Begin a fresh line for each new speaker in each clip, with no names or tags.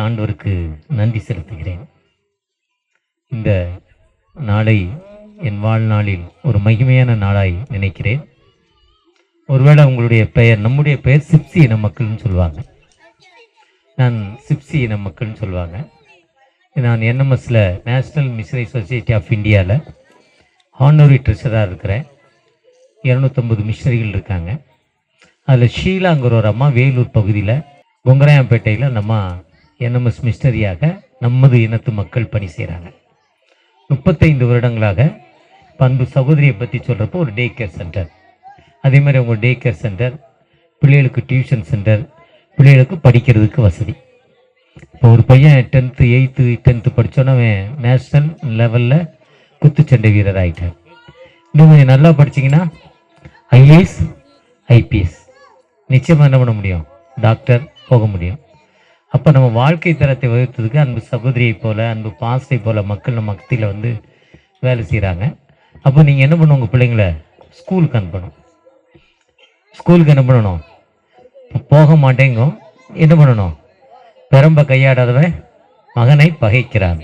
ஆண்டவருக்கு நன்றி செலுத்துகிறேன். இந்த நாளை என் வாழ்நாளில் ஒரு மகிமையான நாளாய் நினைக்கிறேன். ஒருவேளை உங்களுடைய பெயர், நம்முடைய பெயர் சிப்சி இன மக்கள்னு சொல்லுவாங்க. நான் சிப்சி இன மக்கள்னு சொல்லுவாங்க. நான் என்எம்எஸில் நேஷ்னல் மிஷனரி சொசைட்டி ஆஃப் இந்தியாவில் ஹானரி ட்ரெஷராக இருக்கிறேன். 250 மிஷனரிகள் இருக்காங்க. அதில் ஷீலாங்கிற ஒரு அம்மா வேலூர் பகுதியில் கொங்கராயம்பேட்டையில் அந்த அம்மா என்எம்எஸ் மிஷனரியாக நமது இனத்து மக்கள் பணி செய்கிறாங்க. 35 வருடங்களாக பண்பு சகோதரியை பற்றி சொல்கிறப்போ ஒரு டே கேர் சென்டர், அதே மாதிரி அவங்க டே கேர் சென்டர், பிள்ளைகளுக்கு டியூஷன் சென்டர், பிள்ளைகளுக்கு படிக்கிறதுக்கு வசதி. இப்போ ஒரு பையன் 10th 8th 10th படித்தோன்னே நேஷ்னல் லெவலில் குத்துச்சண்டை வீரர் ஆகிட்டார். இன்னும் கொஞ்சம் நல்லா படிச்சிங்கன்னா ஐஏஎஸ் ஐபிஎஸ் நிச்சயமாக என்ன பண்ண முடியும், டாக்டர் போக முடியும். அப்போ நம்ம வாழ்க்கை தரத்தை உயர்த்ததுக்கு அன்பு சகோதரியை போல், அன்பு பாஸ்டை போல் மக்கள் நம்ம மத்தியில் வந்து வேலை செய்கிறாங்க. அப்போ நீங்கள் என்ன பண்ணணும், உங்கள் பிள்ளைங்கள ஸ்கூலுக்கு அனுப்பணும். ஸ்கூலுக்கு என்ன பண்ணணும், போக மாட்டேங்க என்ன பண்ணணும், பெரம்ப கையாடாதவன் மகனை பகைக்கிறான்,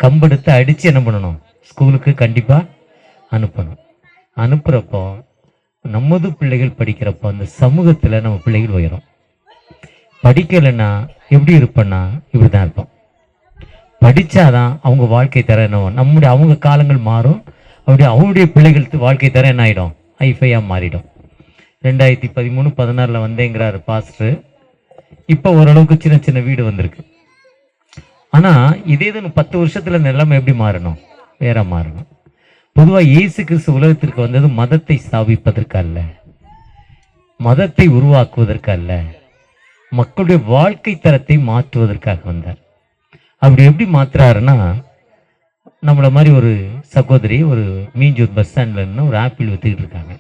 கம்பெடுத்து அடித்து என்ன பண்ணணும், ஸ்கூலுக்கு கண்டிப்பாக அனுப்பணும். அனுப்புகிறப்போ நமது பிள்ளைகள் படிக்கிறப்போ அந்த சமூகத்தில் நம்ம பிள்ளைகள் உயரும். படிக்கலைன்னா எப்படி இருப்பேன்னா இப்படி தான் இருப்போம். படித்தாதான் அவங்க வாழ்க்கை தர என்ன அவங்க காலங்கள் மாறும். அப்படியே அவங்களுடைய பிள்ளைகளுக்கு வாழ்க்கை தர என்ன ஆகிடும், ஹைஃபையாக மாறிடும். 2013-14 வந்தேங்கிறாரு பாஸ்டர். இப்போ ஓரளவுக்கு சின்ன சின்ன வீடு வந்திருக்கு. ஆனால் இதே இது 10 வருஷத்தில் நிலைமை எப்படி மாறணும், வேற மாறணும். பொதுவாக இயேசு கிறிஸ்து உலகத்திற்கு வந்தது மதத்தை ஸ்தாபிப்பதற்கு அல்ல, மதத்தை உருவாக்குவதற்கு அல்ல, மக்களுடைய வாழ்க்கை தரத்தை மாற்றுவதற்காக வந்தார். அப்படி எப்படி மாற்றுறாருன்னா, நம்மளை மாதிரி ஒரு சகோதரி ஒரு மீஞ்சூர் பஸ் ஸ்டாண்டில் ஒரு ஆப்பிள் விற்றுக்கிட்டு இருக்காங்க.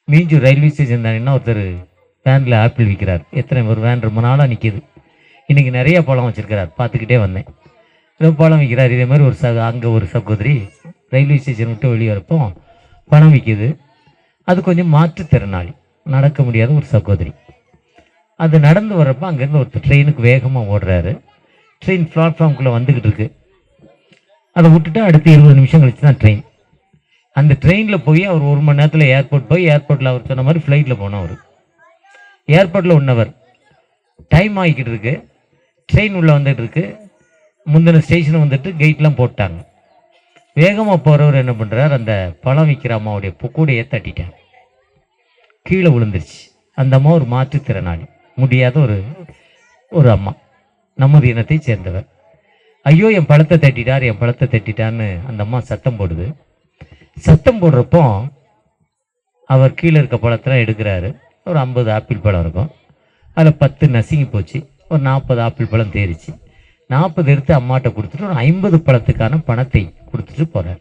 மீஞ்சூர் ரயில்வே ஸ்டேஷன் தானேன்னா ஒருத்தர் வேனில் ஆப்பிள் விற்கிறார். ஒரு வேன் ரொம்ப நாளாக நிற்கிது. இன்றைக்கி நிறைய பழம் வச்சுருக்கிறார், பார்த்துக்கிட்டே வந்தேன். ஏதோ பழம் விற்கிறார். இதே மாதிரி அங்கே ஒரு சகோதரி ரயில்வே ஸ்டேஷன் விட்டு வெளியே வரப்போ பழம் விற்கிது. அது கொஞ்சம் மாற்றுத்திறனாளி, நடக்க முடியாத ஒரு சகோதரி. அது நடந்து வர்றப்போ அங்கேருந்து ஒருத்தர் ட்ரெயினுக்கு வேகமாக ஓடுறாரு. ட்ரெயின் பிளாட்ஃபார்முக்குள்ளே வந்துக்கிட்டு இருக்கு. அதை விட்டுட்டு அடுத்து 20 நிமிஷம் கழிச்சு தான் ட்ரெயின். அந்த ட்ரெயினில் போய் அவர் 1 மணி நேரத்தில் ஏர்போர்ட் போய், ஏர்போர்ட்டில் அவர் சொன்ன மாதிரி ஃப்ளைட்டில் போனவர். ஏர்போர்ட்டில் ஒன்னவர் டைம் ஆகிக்கிட்டு இருக்கு. ட்ரெயின் உள்ளே வந்துட்டு இருக்கு. முந்தின ஸ்டேஷன் வந்துட்டு கேட்லாம் போட்டாங்க. வேகமாக போகிறவர் என்ன பண்ணுறார், அந்த பழம் விற்கிற அம்மாவுடைய கூடையை தட்டிட்டார். கீழே விழுந்துருச்சு. அந்த அம்மா ஒரு மாற்றுத்திறனாளி, முடியாத ஒரு அம்மா, நமது இனத்தை சேர்ந்தவர். ஐயோ என் பழத்தை தட்டிட்டார், என் பழத்தை தட்டிட்டான்னு அந்த அம்மா சத்தம் போடுது. சத்தம் போடுறப்போ அவர் கீழே இருக்க பழத்தெல்லாம் எடுக்கிறாரு. ஒரு 50 ஆப்பிள் பழம் இருக்கும். அதில் 10 நசுங்கி போச்சு. ஒரு 40 ஆப்பிள் பழம் தேறிச்சு. 40 எடுத்து அம்மாட்ட கொடுத்துட்டு ஒரு 50 பழத்துக்கான பணத்தை கொடுத்துட்டு போகிறார்.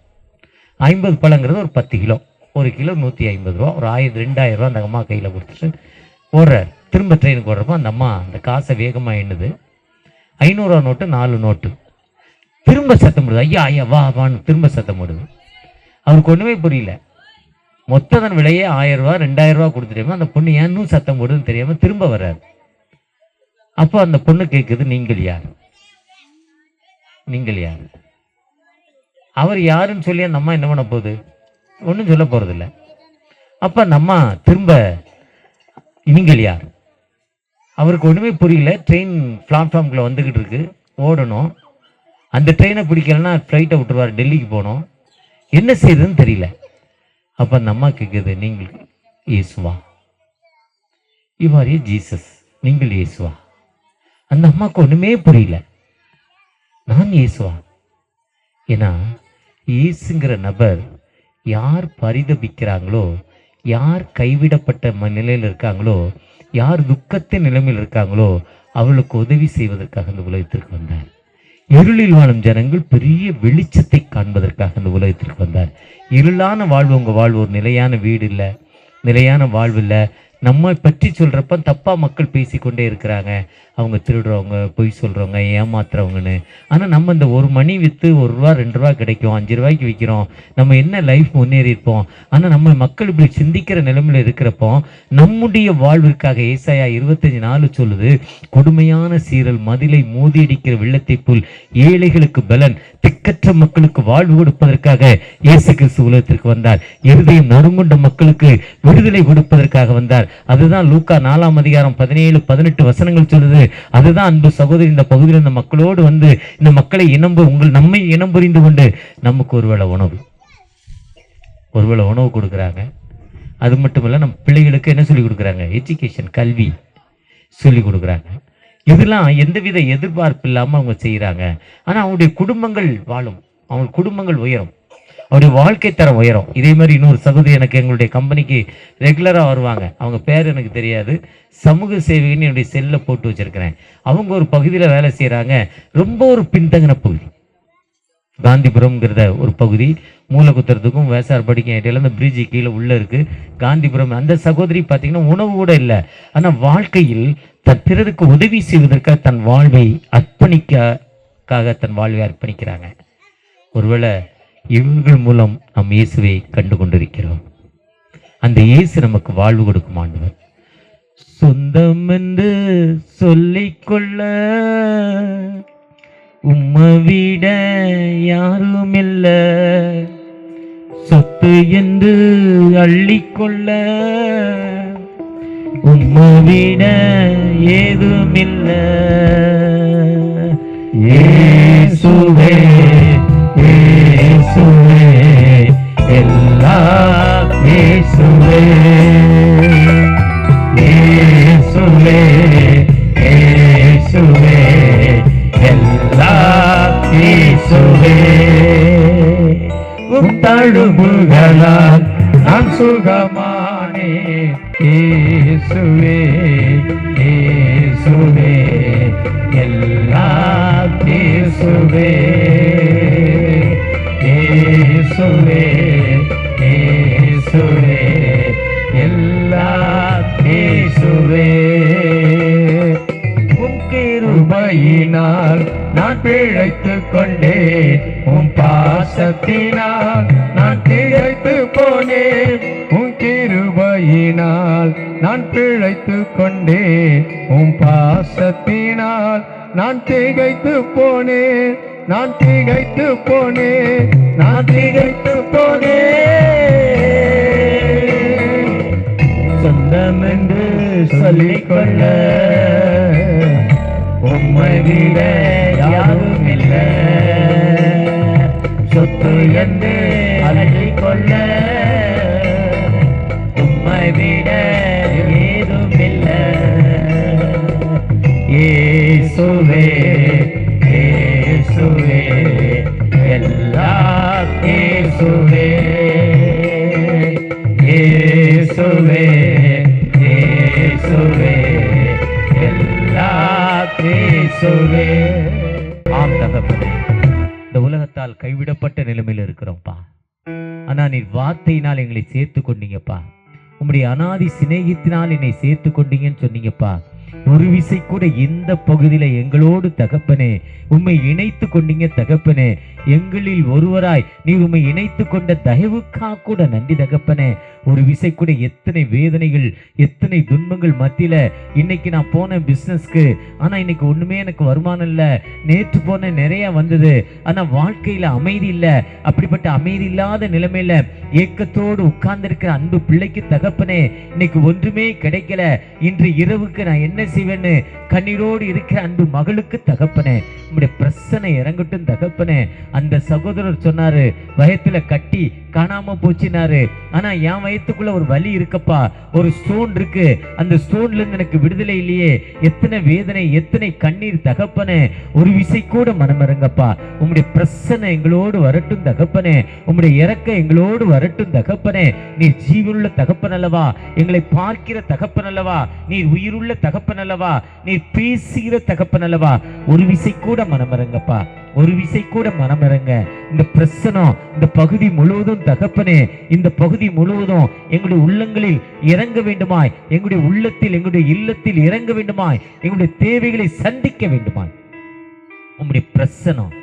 50 பழங்கிறது ஒரு 10 கிலோ. 1 கிலோ 150 ரூபா, ஒரு 2000 ரூபா அந்த அம்மா கையில் கொடுத்துட்டு ஓடுறார். திரும்ப ட்ரெயினுக்கு ஓடுறப்போ அந்த அம்மா அந்த காசை வேகமாக எண்ணுது. 500 ரூபா நோட்டு, 4 நோட்டு. திரும்ப சத்தம் போடுது, ஐயா ஐயா வா வான்னு திரும்ப சத்தம் போடுது. அவருக்கு ஒன்றுமே புரியல. மொத்ததன் விலையே 1000 ரூபா 2000 ரூபா கொடுத்துட்டேமா, அந்த பொண்ணு ஏன்னும் சத்தம் போடுதுன்னு தெரியாமல் திரும்ப வர்றாரு. அப்போ அந்த பொண்ணு கேட்குது, நீங்கள் யார், நீங்கள் யார்? அவர் யாருன்னு சொல்லி அந்த அம்மா என்ன பண்ண போகுது, ஒன்றும் சொல்ல போகிறதில்ல. அப்போ அந்த அம்மா திரும்ப நீங்கள் யார்? அவருக்கு ஒன்றுமே புரியல. ட்ரெயின் பிளாட்ஃபார்முக்குள்ளே வந்துக்கிட்டு இருக்கு, ஓடணும். அந்த ட்ரெயினை பிடிக்கலன்னா ஃப்ளைட்டை விட்டுருவார், டெல்லிக்கு போகணும். என்ன செய்யுதுன்னு தெரியல. அப்போ அந்த அம்மா கேட்குது, நீங்கள் இயேசுவா? இவ்வாறு ஜீசஸ், நீங்கள் இயேசுவா? அந்த அம்மாவுக்கு ஒன்றுமே புரியல. நான் இயேசுவா? ஏன்னா இயேசுங்கிற நபர் யார் பரிதபிக்கிறாங்களோ, யார் கைவிடப்பட்ட நிலையில் இருக்காங்களோ, யார் துக்கத்தின் நிலைமையில் இருக்காங்களோ அவர்களுக்கு உதவி செய்வதற்காக இந்த உலகத்திற்கு வந்தார். இருளில் வாழும் ஜனங்கள் பெரிய வெளிச்சத்தை காண்பதற்காக இந்த உலகத்திற்கு வந்தார். இருளான வாழ்வு உங்கள் வாழ்வு, ஒரு நிலையான வீடு இல்லை, நிலையான வாழ்வு இல்லை. நம்மை பற்றி சொல்கிறப்ப தப்பாக மக்கள் பேசிக்கொண்டே இருக்கிறாங்க. அவங்க திருடுறவங்க, பொய் சொல்கிறவங்க, ஏமாத்துறவங்கன்னு. ஆனால் நம்ம இந்த ஒரு மணி விற்று ₹1 ₹2 கிடைக்கும், ₹5 விற்கிறோம், நம்ம என்ன லைஃப் முன்னேறி இருப்போம். ஆனால் நம்ம மக்கள் இப்படி சிந்திக்கிற நிலைமையில் இருக்கிறப்போ நம்முடைய வாழ்விற்காக ஏசாயா 25:4 சொல்லுது, கொடுமையான சீரல் மதிலை மோதியடிக்கிற வெள்ளத்தை போல் ஏழைகளுக்கு பலன், திக்கற்ற மக்களுக்கு வாழ்வு கொடுப்பதற்காக இயேசு கிறிஸ்து உலகத்திற்கு வந்தார். இருதயம் நறுங்குண்ட மக்களுக்கு விடுதலை கொடுப்பதற்காக வந்தார். அதுதான் லூக்கா 4:17-18 சொல்லுது. அதுதான் அன்பு சகோதரி, இந்த பகுதியில் இந்த மக்களோடு வந்து இந்த மக்களை நம்மை இனம் புரிந்து கொண்டு நமக்கு ஒருவேளை உணவு கொடுக்குறாங்க. அது மட்டும் இல்ல, நம்ம பிள்ளைகளுக்கு என்ன சொல்லி கொடுக்குறாங்க? எஜுகேஷன், கல்வி சொல்லி கொடுக்குறாங்க. இதெல்லாம் எந்தவித எதிர்பார்ப்பு இல்லாமல் அவங்க செய்கிறாங்க. ஆனால் அவங்களுடைய குடும்பங்கள் வாழும், அவங்க குடும்பங்கள் உயரும், அவருடைய வாழ்க்கை தரம் உயரும். இதே மாதிரி இன்னொரு சகோதரி எனக்கு எங்களுடைய கம்பெனிக்கு ரெகுலராக வருவாங்க. அவங்க பேர் எனக்கு தெரியாது, சமூக சேவைன்னு என்னுடைய செல்லில் போட்டு வச்சிருக்கிறேன். அவங்க ஒரு பகுதியில் வேலை செய்கிறாங்க, ரொம்ப ஒரு பின்தங்கின பகுதி, காந்திபுரம்ங்கிறத ஒரு பகுதி, மூலக்குத்துறதுக்கும் வேசார்படிக்கும் இடையில அந்த பிரிட்ஜு கீழே உள்ளே இருக்குது காந்திபுரம். அந்த சகோதரி பார்த்தீங்கன்னா உணவு கூட இல்லை, ஆனால் வாழ்க்கையில் தன் பிறருக்கு உதவி செய்வதற்காக தன் வாழ்வை அர்ப்பணிக்கிறாங்க. ஒருவேளை இவர்கள் மூலம் நம் இயேசுவை கண்டு கொண்டிருக்கிறோம். அந்த இயேசு நமக்கு வாழ்வு கொடுக்கும் ஆண்டவர். சொந்தம் என்று சொல்லிக்கொள்ள உம்மை விட யாரும் இல்ல, சொத்து என்று அள்ளிக்கொள்ள உம்மை விட ஏதும் இல்ல. இயேசுவே இயேசுவே எல்லாம் இயேசுவே, இயேசுவே இயேசுவே எல்லாம் இயேசுவே. தழும்புகளால் நான் சுகமானேன், இயேசுவே இயேசுவே எல்லாம் இயேசுவே, இயேசுவே இயேசுவே எல்லாம் இயேசுவே. உம் கிருபையினால் நான் பிழைத்துக் கொண்டேன், உம் பாசத்தினால் நான் திகைத்து போனேன். உம் கிருபையினால் நான் பிழைத்துக் கொண்டேன், உம் பாசத்தினால் நான் திகைத்து போனேன், நான் திகைத்து போனேன், நான் திகைத்து போனேன். சொந்தம் என்று சொல்லிக்கொள்ள உம்மை விட யாரும் இல்லை, சொத்து என்று அள்ளிக்கொள்ள உம்மை விட ஏதும் இல்லை. இயேசுவே இயேசுவே எல்லாம் இயேசுவே, இயேசுவே இயேசுவே எல்லாம் இயேசுவே. ஆம் தகப்பனே, இந்த உலகத்தால் கைவிடப்பட்ட நிலைமையில் இருக்கிறோம்ப்பா. ஆனா நீ வார்த்தையினால் எங்களை சேர்த்து கொண்டீங்கப்பா, உம்முடைய அனாதி சிநேகித்தினால் என்னை சேர்த்து கொண்டீங்கன்னு சொன்னீங்கப்பா. ஒரு விசை கூட எந்த பகுதியில எங்களோடு தகப்பனே உம்மை இணைத்து கொண்டீங்க தகப்பனே. எங்களில் ஒருவராய் நீ உம்மை இணைத்து கொண்ட தயவுக்காக கூட நன்றி தகப்பனே. ஒரு விசை கூட எத்தனை வேதனைகள், எத்தனை துன்பங்கள் மத்தியில இன்னைக்கு நான் போன பிசினஸ்க்கு, ஆனா இன்னைக்கு ஒண்ணுமே எனக்கு வருமானம் இல்லை. நேற்று போன நிறைய வந்தது, ஆனா வாழ்க்கையில அமைதி இல்லை. அப்படிப்பட்ட அமைதி இல்லாத நிலைமையில ஏக்கத்தோடு உட்கார்ந்திருக்கிற அன்பு பிள்ளைக்கு தகப்பனே, இன்னைக்கு ஒன்றுமே கிடைக்கல, இன்று இரவுக்கு நான் என்ன செய்வேன்னு கண்ணீரோடு இருக்கிற அன்பு மகளுக்கு தகப்பனே, உங்களுடைய பிரச்சனை இறங்கட்டும் தகப்பனே. அந்த சகோதரர் சொன்னாரு, வயத்துல கட்டி காணாம போச்சுனாரு. ஆனா என் வயத்துக்குள்ள ஒரு வலி இருக்கப்பா, ஒரு ஸ்டோன் இருக்கு, அந்த ஸ்டோன்ல இருந்து எனக்கு விடுதலை இல்லையே. எத்தனை வேதனை, எத்தனை கண்ணீர் தகப்பனே. ஒரு விசை கூட மனமிறங்கப்பா. உங்களுடைய பிரச்சனை எங்களோடு வரட்டும் தகப்பனே, உங்களுடைய இறக்க எங்களோடு வரட்டும் தகப்பனே. நீர் ஜீவனுள்ள தகப்பன் அல்லவா, எங்களை பார்க்கிற தகப்பன் அல்லவா, நீர் உயிருள்ள தகப்பன் அல்லவா, நீர் பேசுகிற தகப்பன் அல்லவா. ஒரு விசை கூட மனமிறங்கப்பா. ஒரு விசை கூட மனமிறங்க இந்த பிரசனம் இந்த பகுதி முழுவதும் தகப்பனே, இந்த பகுதி முழுவதும் எங்களுடைய உள்ளங்களில் இறங்க வேண்டுமாய், எங்களுடைய உள்ளத்தில் எங்களுடைய இல்லத்தில் இறங்க வேண்டுமாய், எங்களுடைய தேவைகளை சந்திக்க வேண்டுமாய். உங்களுடைய பிரசனம்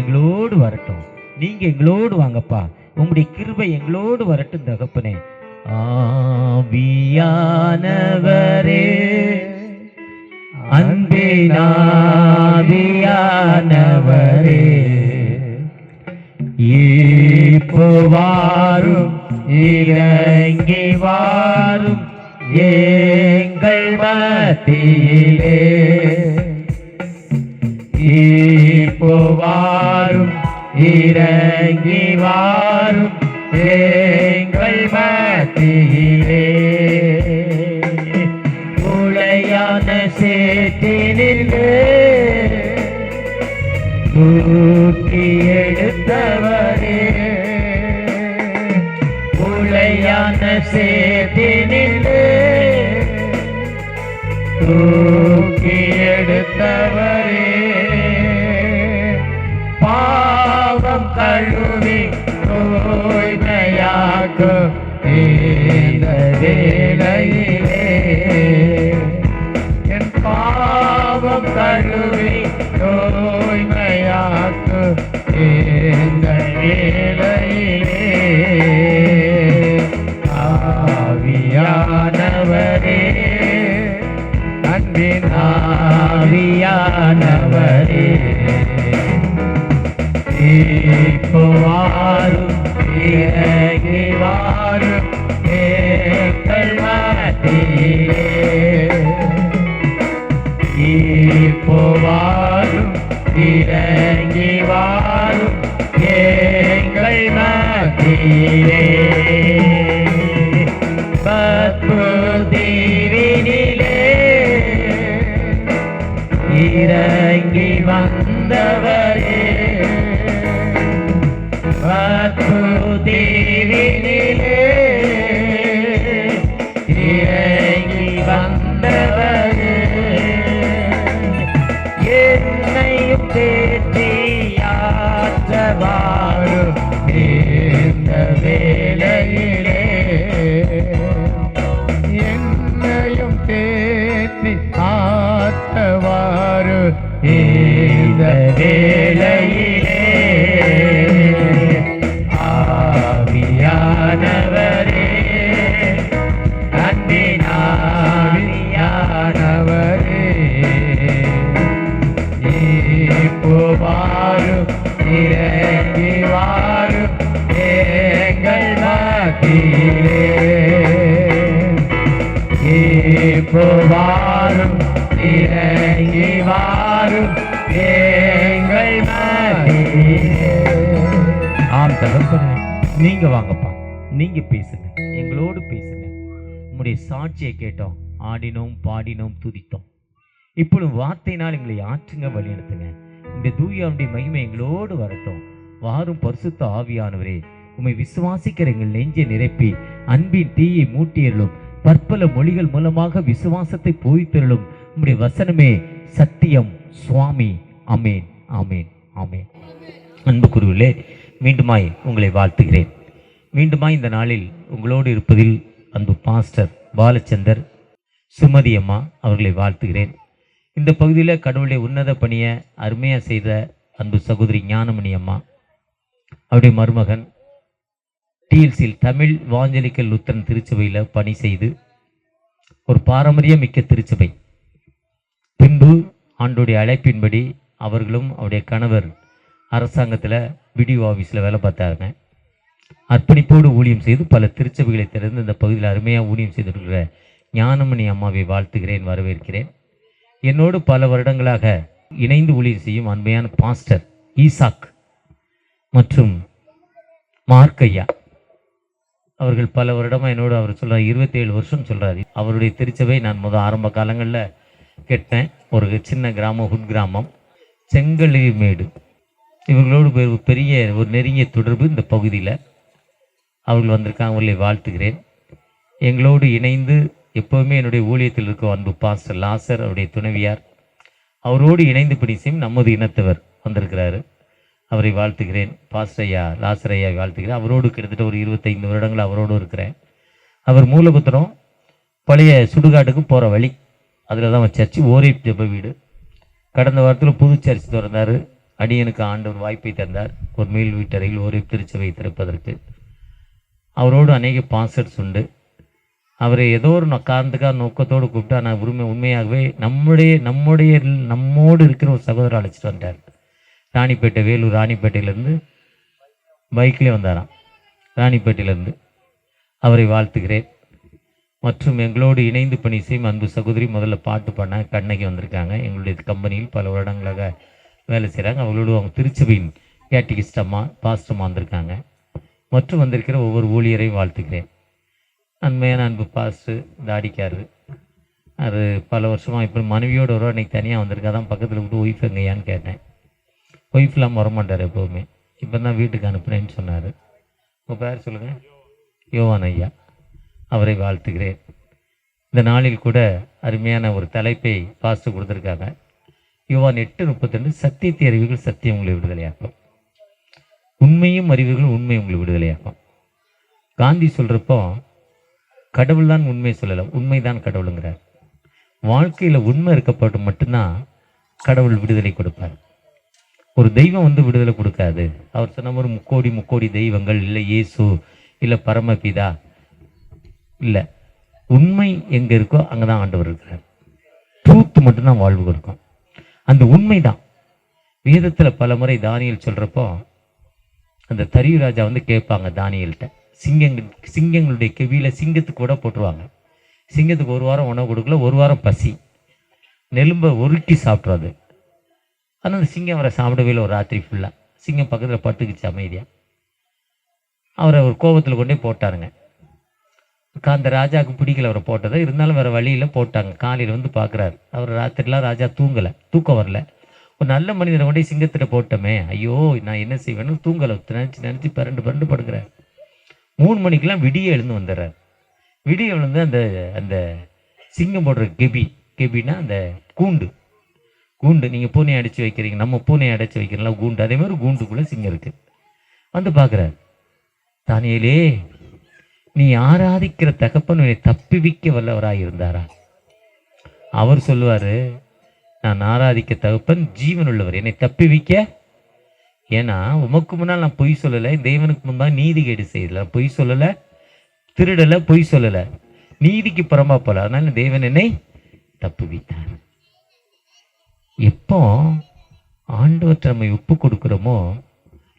எங்களோடு வரட்டும். நீங்க எங்களோடு வாங்கப்பா. உங்களுடைய கிருபை எங்களோடு வரட்டும் தகப்பனே. ஆவியானவரே, அன்பின் ஆவியானவரே, இப்போ வாரும், இறங்கி வாரும் எங்கள் மத்தியிலே. இப்போ வாரும், இறங்கி வாரும் எங்கள் மத்தியிலே. உளையான சேற்றினிலே தூக்கி எடுத்தவரே, உளையான சேற்றினிலே தூக்கி எடுத்தவரே, பாவம் கழுவி தூய்மையாக்கும் இந்த வேளையிலே, என் பாவம் கழுவி தூய்மையாக்கும் இந்த வேளையிலே. ஆவியானவரே, அன்பின் ஆவியானவரே, இப்போ வாரும், இறங்கி வாரும் எங்கள் மத்தியிலே. இப்போ வாரும், இறங்கி வாரும் எங்கள் மத்தியிலே. பத்ம தீவினிலே இறங்கி வந்தவரே, தீவினிலே இறங்கி வந்தவரே, என்னையும் தேற்றியாற்றவாரும் இந்த வேளையிலே, என்னையும் தேற்றி ஆற்றவாரு இந்த வேளையிலே. ஆவியானவரே, அன்பின் ஆவியானவரே, இப்போ வாரும், இறங்கி வாரும் எங்கள் மத்தியிலே. இப்போ வாரும், இறங்கி வாரும் எங்கள் மத்தியிலே. ஆம் தகப்பனே, நீங்க வாங்கப்பா, நீங்க பேசுங்க, எங்களோடு பேசுங்க. உங்களுடைய சாட்சியை கேட்டோம், ஆடினோம், பாடினோம், துதித்தோம். இப்பொழுது வார்த்தையினால் எங்களை ஆற்றுங்க, வழிநடத்துங்க. இந்த தூயாவுடைய மகிமை எங்களோடு வரட்டும். வாரும் பரிசுத்த ஆவியானவரே, உம்மை விசுவாசிக்கிற எங்கள் நெஞ்சை நிரப்பி அன்பின் தீயை மூட்டியருளும். பற்பல மொழிகள் மூலமாக விசுவாசத்தை போய்த்தருளும். உம்முடைய வசனமே சத்தியம் சுவாமி. ஆமேன், ஆமேன், ஆமேன். அன்புக்குரியவர்களே, மீண்டுமாய் உங்களை வாழ்த்துகிறேன். மீண்டுமாய் இந்த நாளில் உங்களோடு இருப்பதில் அன்பு பாஸ்டர் பாலச்சந்தர், சுமதி அம்மா அவர்களை வாழ்த்துகிறேன். இந்த பகுதியில் கடவுளுடைய உன்னத பணியை அருமையாக செய்த அன்பு சகோதரி ஞானமணி அம்மா, அவருடைய மருமகன் டிஎல்சியில் தமிழ் வாஞ்சலிக்கல் லுத்தரன் திருச்சபையில் பணி செய்து ஒரு பாரம்பரியம் மிக்க திருச்சபை. பின்பு ஆண்டுடைய அழைப்பின்படி அவர்களும் அவருடைய கணவர் அரசாங்கத்தில் விடிஓ ஆஃபீஸில் வேலை பார்த்தாங்க. அர்ப்பணிப்போடு ஊழியம் செய்து பல திருச்சபைகளை திறந்து இந்த பகுதியில் அருமையாக ஊழியம் செய்திருக்கிற ஞானமணி அம்மாவை வாழ்த்துகிறேன், வரவேற்கிறேன். என்னோடு பல வருடங்களாக இணைந்து ஊழியம் செய்யும் அருமையான பாஸ்டர் ஈசாக் மற்றும் மார்க்கையா அவர்கள் பல வருடமாக என்னோடு அவர் சொல்கிறார், 27 வருஷம் சொல்கிறார். அவருடைய திருச்சபை நான் ஆரம்ப காலங்களில் கேட்டேன். ஒரு சின்ன கிராமம், ஹுட் கிராமம், செங்கலிமேடு. இவர்களோடு பெரிய ஒரு நெருங்கிய தொடர்பு இந்த பகுதியில். அவர்கள் வந்திருக்காங்க, அவர்களை வாழ்த்துகிறேன். எங்களோடு இணைந்து எப்போவுமே என்னுடைய ஊழியத்தில் இருக்கும் அன்பு பாஸ்டர் லாசர், அவருடைய துணைவியார், அவரோடு இணைந்து பணி செய்யும் நமது இனத்தவர் வந்திருக்கிறாரு. அவரை வாழ்த்துகிறேன். பாஸ்டர் ஐயா லாசர் ஐயா வாழ்த்துகிறேன். அவரோடு கிட்டத்தட்ட ஒரு 25 வருடங்கள் அவரோடு இருக்கிறேன். அவர் மூலபுத்திரம் பழைய சுடுகாட்டுக்கு போகிற வழி, அதில் தான் சர்ச்சு ஓரே ஜெப வீடு. கடந்த வாரத்தில் புது சர்ச்சு திறந்தார். அடியனுக்கு ஆண்டவர் வாய்ப்பை தந்தார் ஒரு மேல் வீட்டறையில் ஓரே திருச்சபை திறப்பதற்கு. அவரோடு அநேக பாஸ்டர்ஸ் உண்டு. அவரை ஏதோ ஒரு காரணத்துக்காக நோக்கத்தோடு கூப்பிட்டா நான் உண்மையாகவே நம்மோடு இருக்கிற ஒரு சகோதரர் அழைச்சிட்டு வந்தார். ராணிப்பேட்டை, வேலூர் ராணிப்பேட்டையிலேருந்து பைக்லேயே வந்தாராம். ராணிப்பேட்டையிலேருந்து அவரை வாழ்த்துகிறேன். மற்றும் எங்களோடு இணைந்து பணி செய்யும் அன்பு சகோதரி முதல்ல பாட்டு பண்ண கண்ணகி வந்திருக்காங்க. எங்களுடைய கம்பெனியில் பல வருடங்களாக வேலை செய்கிறாங்க. அவங்களோடு அவங்க திருச்சபையின் கேட்டிகிஸ்டம்மா பாஸ்டம்மா வந்திருக்காங்க. மற்றும் வந்திருக்கிற ஒவ்வொரு ஊழியரையும் வாழ்த்துக்கிறேன். அண்மையான அன்பு பாஸ்ட்டு தாடிக்காரு, அது பல வருஷமாக இப்போ மனைவியோடு ஒரு அன்றைக்கி தனியாக வந்திருக்கா. தான் பக்கத்தில் விட்டு ஒய்ஃப் எங்கேயான்னு கேட்டேன். ஒய்ஃப்லாம் வரமாட்டார் எப்போவுமே. இப்போ தான் வீட்டுக்கு அனுப்புனேன்னு சொன்னார். உங்கள் பேர் சொல்லுங்கள். யோவான் ஐயா, அவரை வாழ்த்துகிறேன். இந்த நாளில் கூட அருமையான ஒரு தலைப்பை பாஸ்ட்டு கொடுத்துருக்காங்க. யோவான் 8:32 சத்தியத்தை அறிவுகள் சத்தியம் உங்களை விடுதலையாக்கும், உண்மையும் அறிவுகள் உண்மை உங்களை விடுதலையாக்கும். காந்தி சொல்கிறப்போ கடவுள் தான் உண்மை சொல்லலை, உண்மைதான் கடவுளுங்கிறார். வாழ்க்கையில் உண்மை இருக்கப்பட்டு மட்டும்தான் கடவுள் விடுதலை கொடுப்பார். ஒரு தெய்வம் வந்து விடுதலை கொடுக்காது. அவர் சொன்ன ஒரு முக்கோடி தெய்வங்கள் இல்லை, இயேசு இல்லை, பரமபிதா இல்லை. உண்மை எங்கே இருக்கோ அங்கே தான் ஆண்டவர் இருக்கிறார். ட்ரூத் மட்டும்தான் வாழ்வு கொடுக்கும். அந்த உண்மை தான் வேதத்தில் பல முறை தானியல் சொல்கிறப்போ அந்த தரியு ராஜா வந்து கேட்பாங்க தானியல்கிட்ட, சிங்கங்களுடைய கெவியில் சிங்கத்துக்கு கூட போட்டுருவாங்க. சிங்கத்துக்கு ஒரு வாரம் உணவு கொடுக்கல, ஒரு வாரம் பசி, நெலும்பை உருக்கி சாப்பிட்றது. ஆனால் அந்த சிங்கம் அவரை சாப்பிடவே இல்லை. ஒரு ராத்திரி ஃபுல்லாக சிங்கம் பக்கத்தில் பட்டுக்குச்சு அமைதியாக. அவரை ஒரு கோபத்தில் கொண்டே போட்டாருங்க. அந்த ராஜாவுக்கு பிடிக்கல அவரை போட்டதை, இருந்தாலும் வேறு வழியில் போட்டாங்க. காலையில் வந்து பார்க்குறாரு, அவர் ராத்திரிலாம் ராஜா தூங்கலை, தூக்கம் வரல. ஒரு நல்ல மனிதனை கொண்டே சிங்கத்தில் போட்டோமே, ஐயோ நான் என்ன செய்வேன்னு தூங்கலை, நினச்சி பரண்டு படுக்கிறார். 3 மணிக்கெலாம் விடிய எழுந்து வந்துடுறார். விடிய எழுந்து அந்த அந்த சிங்கம் போடுற கெபின்னா அந்த கூண்டு நீங்கள் பூனையை அடைச்சி வைக்கிறீங்க, நம்ம பூனையை அடைச்சி வைக்கிறீங்களா கூண்டு, அதே மாதிரி கூண்டுக்குள்ளே சிங்கம் இருக்குது. வந்து பார்க்குறார், தானியேலே நீ ஆராதிக்கிற தகப்பன் என்னை தப்பிவிக்க வல்லவராக இருந்தாரா? அவர் சொல்லுவார், நான் ஆராதிக்க தகப்பன் ஜீவன் உள்ளவர், என்னை தப்பிவிக்க. ஏன்னா உமக்கு முன்னால் நான் பொய் சொல்லலை, தேவனுக்கு முன்பாக நீதி கேடு செய்யலை, பொய் சொல்லலை, திருடலை, பொய் சொல்லலை, நீதிக்கு புறம்பா போல, அதனால தேவன் என்னை தப்புவித்தார். எப்போ ஆண்டவற்றை நம்ம ஒப்பு கொடுக்குறோமோ,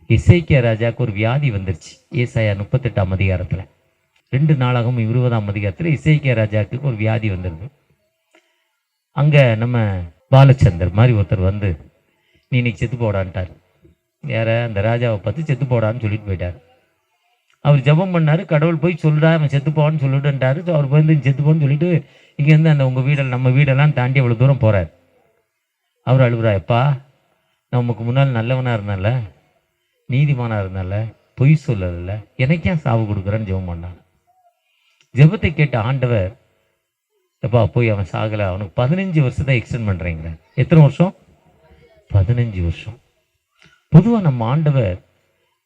எசேக்கியா ராஜாவுக்கு ஒரு வியாதி வந்துருச்சு. ஏசாயா 38ஆம் அதிகாரத்தில், 2 நாளாகவும் 20ஆம் அதிகாரத்தில் எசேக்கியா ராஜாவுக்கு ஒரு வியாதி வந்துடுது. அங்கே நம்ம பாலச்சந்தர் மாதிரி ஒருத்தர் வந்து நீ இன்னைக்கு செத்து போடான்ட்டார். யார? அந்த ராஜாவை பார்த்து செத்து போடான்னு சொல்லிட்டு போயிட்டார். அவர் ஜெபம் பண்ணார், கடவுள் போய் சொல்கிறா அவன் செத்து போவான்னு சொல்லிட்டுன்ட்டார். ஸோ அவர் வந்து செத்து போன்னு சொல்லிட்டு இங்கேருந்து அந்த உங்கள் வீடெல்லாம் நம்ம வீடெல்லாம் தாண்டி அவ்வளோ தூரம் போகிறார். அவர் அழுகுறா, எப்பா நான் உமக்கு முன்னால் நல்லவனாக இருந்தால, நீதிமானாக இருந்தால, பொய் சொல்லல, எனக்கே சாவு கொடுக்குறேன்னு ஜெபம் பண்ணான். ஜெபத்தை கேட்ட ஆண்டவர், எப்பா போய் அவன் சாகலை, அவனுக்கு 15 வருஷத்தை எக்ஸ்டெண்ட் பண்ணுறீங்க. எத்தனை வருஷம்? 15 வருஷம். பொதுவாக நம்ம ஆண்டவர்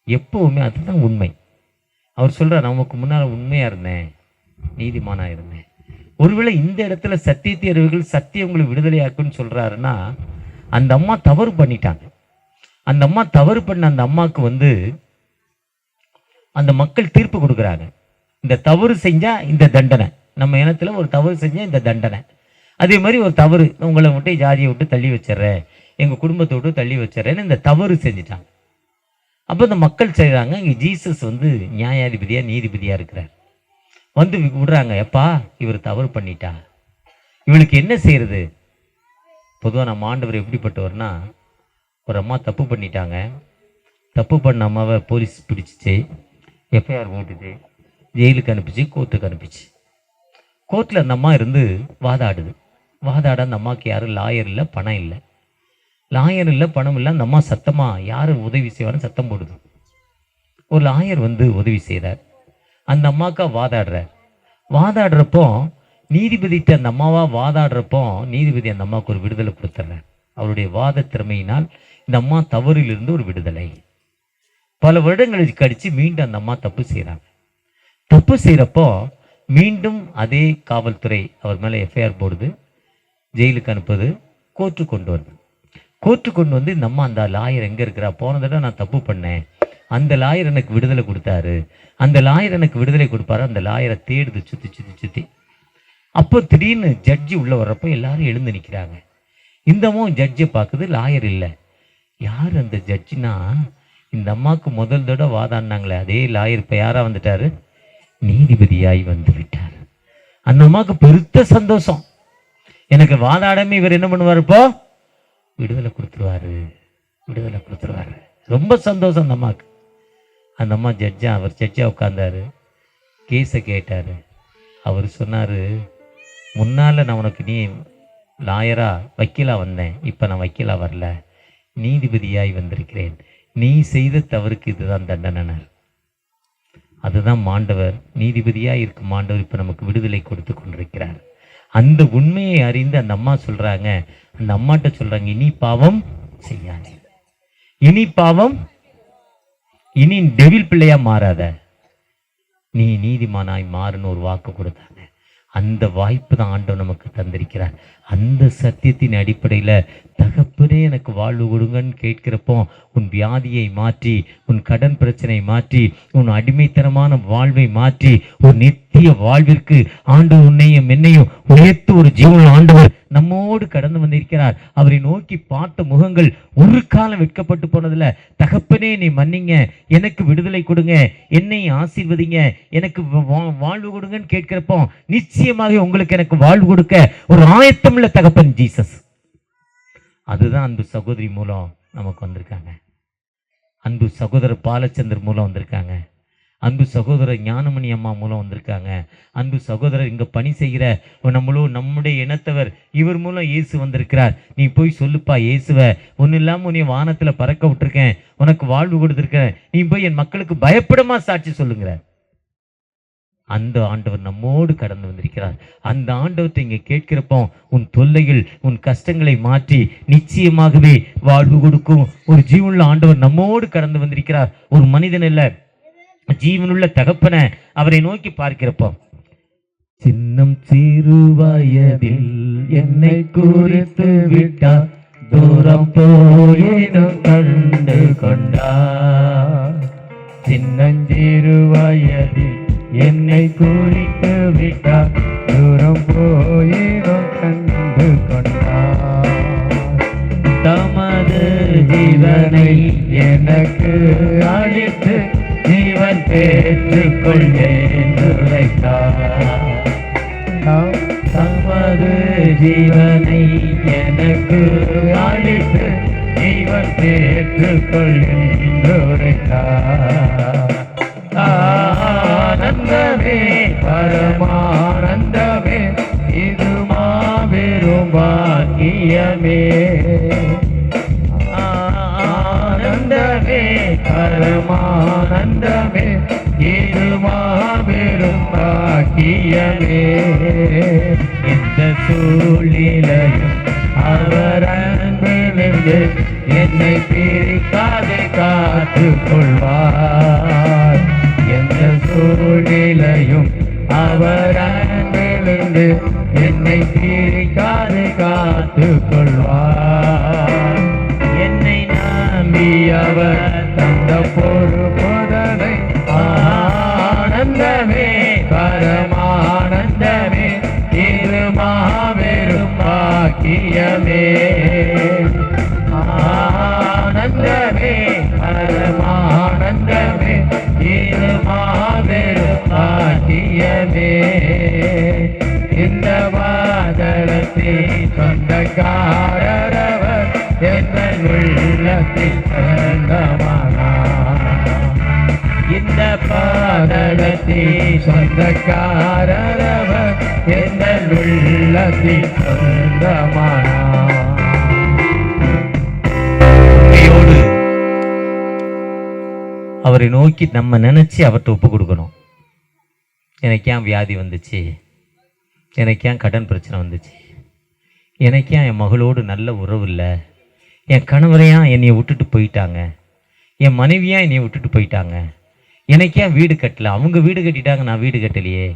எப்போவுமே அதுதான் உண்மை. அவர் சொல்கிறார், நமக்கு முன்னால் உண்மையாக இருந்தேன், நீதிமானாக இருந்தேன். ஒருவேளை இந்த இடத்துல சத்தியத்தை அறிவுகள் சத்தியம் உங்களை விடுதலையாக்குன்னு சொல்கிறாருன்னா, அந்த அம்மா தவறு பண்ணிட்டாங்க. அந்த அம்மா தவறு பண்ண அந்த அம்மாவுக்கு வந்து அந்த மக்கள் தீர்ப்பு கொடுக்குறாங்க. இந்த தவறு செஞ்சால் இந்த தண்டனை, நம்ம இனத்தில் ஒரு தவறு செஞ்சால் இந்த தண்டனை. அதே மாதிரி ஒரு தவறு, உங்களை மட்டும் ஜாதியை விட்டு தள்ளி வச்சிட்றேன், எங்கள் குடும்பத்தை விட்டு தள்ளி வச்சிட்றேன்னு இந்த தவறு செஞ்சிட்டாங்க. அப்போ இந்த மக்கள் செய்கிறாங்க, இங்கே ஜீசஸ் வந்து நியாயாதிபதியாக நீதிபதியாக இருக்கிறார். வந்து விடுறாங்க, எப்பா இவர் தவறு பண்ணிட்டா, இவளுக்கு என்ன செய்யறது? பொதுவாக நம்ம ஆண்டவர் எப்படிப்பட்டவர்னா, ஒரு அம்மா தப்பு பண்ணிட்டாங்க, தப்பு பண்ண அம்மாவை போலீஸ் பிடிச்சிச்சு, எஃப்ஐஆர் போட்டுச்சு, ஜெயிலுக்கு அனுப்பிச்சு, கோர்ட்டுக்கு அனுப்பிச்சு. கோர்ட்டில் அந்த அம்மா இருந்து வாதாடுது. வாதாட அந்த அம்மாவுக்கு யாரும் லாயர் இல்லை, பணம் இல்லை. லாயர் இல்லை, பணம் இல்லை. அந்த அம்மா சத்தமாக யார் உதவி செய்வான்னு சத்தம் போடுது. ஒரு லாயர் வந்து உதவி செய்கிறார். அந்த அம்மாக்கா வாதாடுறப்போ நீதிபதிட்ட அந்த அம்மாவா வாதாடுறப்போ நீதிபதி அந்த அம்மாவுக்கு ஒரு விடுதலை கொடுத்துட்றார். அவருடைய வாத திறமையினால் இந்த அம்மா தவறிலிருந்து ஒரு விடுதலை. பல வருடங்கள் கழிச்சு மீண்டும் அந்த அம்மா தப்பு செய்கிறாங்க. தப்பு செய்கிறப்போ மீண்டும் அதே காவல்துறை அவர் மேலே எஃப்ஐஆர் போடுது, ஜெயிலுக்கு அனுப்புது, கோர்ட்டு கொண்டு வருது. கோர்ட்டு கொண்டு வந்து இந்த அம்மா அந்த லாயர் எங்கே இருக்கிறா, போன தடவை நான் தப்பு பண்ணேன், அந்த லாயர் எனக்கு விடுதலை கொடுத்தாரு, அந்த லாயர் எனக்கு விடுதலை கொடுப்பாரு, அந்த லாயரை தேடுது சுற்றி சுற்றி சுற்றி. அப்போ திடீர்னு ஜட்ஜி உள்ளே வர்றப்போ எல்லாரும் எழுந்து நிற்கிறாங்க. இந்தமும் ஜட்ஜை பார்க்குது, லாயர் இல்லை. யார் அந்த ஜட்ஜினா, இந்த அம்மாவுக்கு முதல் தடவை வாதாடினாங்களே அதே லாயர் இப்போ யாராக வந்துட்டாரு, நீதிபதியாய் வந்து விட்டார். அந்த அம்மாவுக்கு பெருத்த சந்தோஷம். எனக்கு வாதாடாம இவர் என்ன பண்ணுவார், இப்போ விடுதலை கொடுத்துருவாரு, விடுதலை கொடுத்துருவாரு. ரொம்ப சந்தோஷம் அந்த அம்மாவுக்கு. அந்த அம்மா அவர் ஜட்ஜா உட்கார்ந்தாரு, கேஸை கேட்டார். அவர் சொன்னார், முன்னால் நான் உனக்கு நீ லாயரா வக்கீலாக வந்தேன், இப்போ நான் வக்கீலாக வரல, நீதிபதியாய் வந்திருக்கிறேன், நீ செய்த தவறுக்கு இதுதான் தண்டனை. அதுதான் மாண்டவர், நீதிபதியாக இருக்கும் மாண்டவர் இப்போ நமக்கு விடுதலை கொடுத்து கொண்டிருக்கிறார். அந்த உண்மையை அறிந்து அந்த அம்மா சொல்கிறாங்க, அந்த அம்மாட்ட சொல்கிறாங்க, இனி பாவம் செய்யாதே, இனி பாவம், இனி டெவில் பிள்ளையா மாறாத, நீ நீதிமானாய் மாறுன்னு ஒரு வாக்கு கொடுத்தாங்க. அந்த வாய்ப்பு தான் ஆண்டவர் நமக்கு தந்திருக்கிறார். அந்த சத்தியத்தின் அடிப்படையில் தகப்பனே எனக்கு வாழ்வு கொடுங்கன்னு கேட்கிறப்போ உன் வியாதியை மாற்றி, உன் கடன் பிரச்சனை மாற்றி, உன் அடிமைத்தனமான வாழ்வை மாற்றி ஒரு நித்திய வாழ்விற்கு ஆண்டவர் உன்னையும் என்னையும் உயர்த்து ஒரு ஜீவன் ஆண்டவர் நம்மோடு கடந்து வந்திருக்கிறார். அவரை நோக்கி பார்த்த முகங்கள் ஒரு காலம் வெட்கப்பட்டு போனதில்ல. தகப்பனே நீ மன்னிங்க, எனக்கு விடுதலை கொடுங்க, என்னை ஆசீர்வதிங்க, எனக்கு வாழ்வு கொடுங்கன்னு கேட்கிறப்போ நிச்சயமாக உங்களுக்கு எனக்கு வாழ்வு கொடுக்க ஒரு ஆயத்தமுள்ள தகப்பன் ஜீசஸ். அதுதான் அன்பு சகோதரி மூலம் நமக்கு வந்திருக்காங்க, அன்பு சகோதரர் பாலச்சந்தர் மூலம் வந்திருக்காங்க, அன்பு சகோதரர் ஞானமணி அம்மா மூலம் வந்திருக்காங்க, அன்பு சகோதரர் இங்கே பணி செய்கிற நம்முடைய இனத்தவர் இவர் மூலம் இயேசு வந்திருக்கிறார். நீ போய் சொல்லுப்பா இயேசுவை, ஒன்றும் இல்லாமல் உன்னை வானத்தில் பறக்க விட்டுருக்கேன், உனக்கு வாழ்வு கொடுத்துருக்கேன், நீ போய் என் மக்களுக்கு பயப்படமா சாட்சி சொல்லுங்கிறார். அந்த ஆண்டவர் நம்மோடு கடந்து வந்திருக்கிறார். அந்த ஆண்டவத்தை இங்கே கேட்கிறப்போ உன் தொல்லைகள், உன் கஷ்டங்களை மாற்றி நிச்சயமாகவே வாழ்வு கொடுக்கும் ஒரு ஜீவனுள்ள ஆண்டவர் நம்மோடு கடந்து வந்திருக்கிறார். ஒரு மனிதன் இல்லை, ஜீவனுள்ள தகப்பனை அவரை நோக்கி பார்க்கிறப்போ, சின்னம் சிறு வயதில் என்னை குறித்து விட்டார், தூரம் போயினும் கண்டு கொண்டார், சின்னஞ்சிறு வயதில் என்னை குறித்து விட்டார், தூரம் போயினும் கண்டு கொண்டார், தமது ஜீவனை எனக்கு அளித்து ஜீவன் பெற்றுக்கொள்ளேன் உரைத்தார், தமது ஜீவனை எனக்கு அளித்து ஜீவன் பெற்றுக்கொள்ளேன் உரைத்தார். ஆனந்தமே பரமானந்தமே இது மாபெரும் பாக்கியமே, ஆனந்தமே பரமானந்தமே இது மாபெரும் பாக்கியமே, இந்த சூழ்நிலையும் அவர் அன்பிலிருந்து என்னை பிரிக்காது காத்துக் கொள்வார், எந்த சூழ்நிலையும் அவர் அன்பிலிருந்து என்னை பிரிக்காது காத்துக் கொள்வார், என்னை நம்பி அவர் தந்த பொறுப்புதனை ஆனந்தமே பரமானந்தமே இது மாபெரும் பாக்கியமே, ஆனந்தமே பரமானந்தமே இது மாபெரும் பாக்கியமே, இந்த வாதளத்தை சொந்தக்காரவர் எங்கள் உள்ளத்தில் சொந்தமானார், இந்த பாதளத்தை சொந்தக்காரவர் எங்கள் உள்ளத்தில் சொந்தமானார். அவரை நோக்கி நம்ம நினைச்சு அவர்கிட்ட ஒப்பு கொடுக்கணும். எனக்கு ஏன் வியாதி வந்துச்சு, எனக்கு ஏன் கடன் பிரச்சனை வந்துச்சு, எனக்கு ஏன் என் மகளோடு நல்ல உறவு இல்லை, என் கணவரையா என்னைய விட்டுட்டு போயிட்டாங்க, என் மனைவியா என்னைய விட்டுட்டு போயிட்டாங்க, எனக்கு ஏன் வீடு கட்டல, அவங்க வீடு கட்டிட்டாங்க, நான் வீடு கட்டலையே,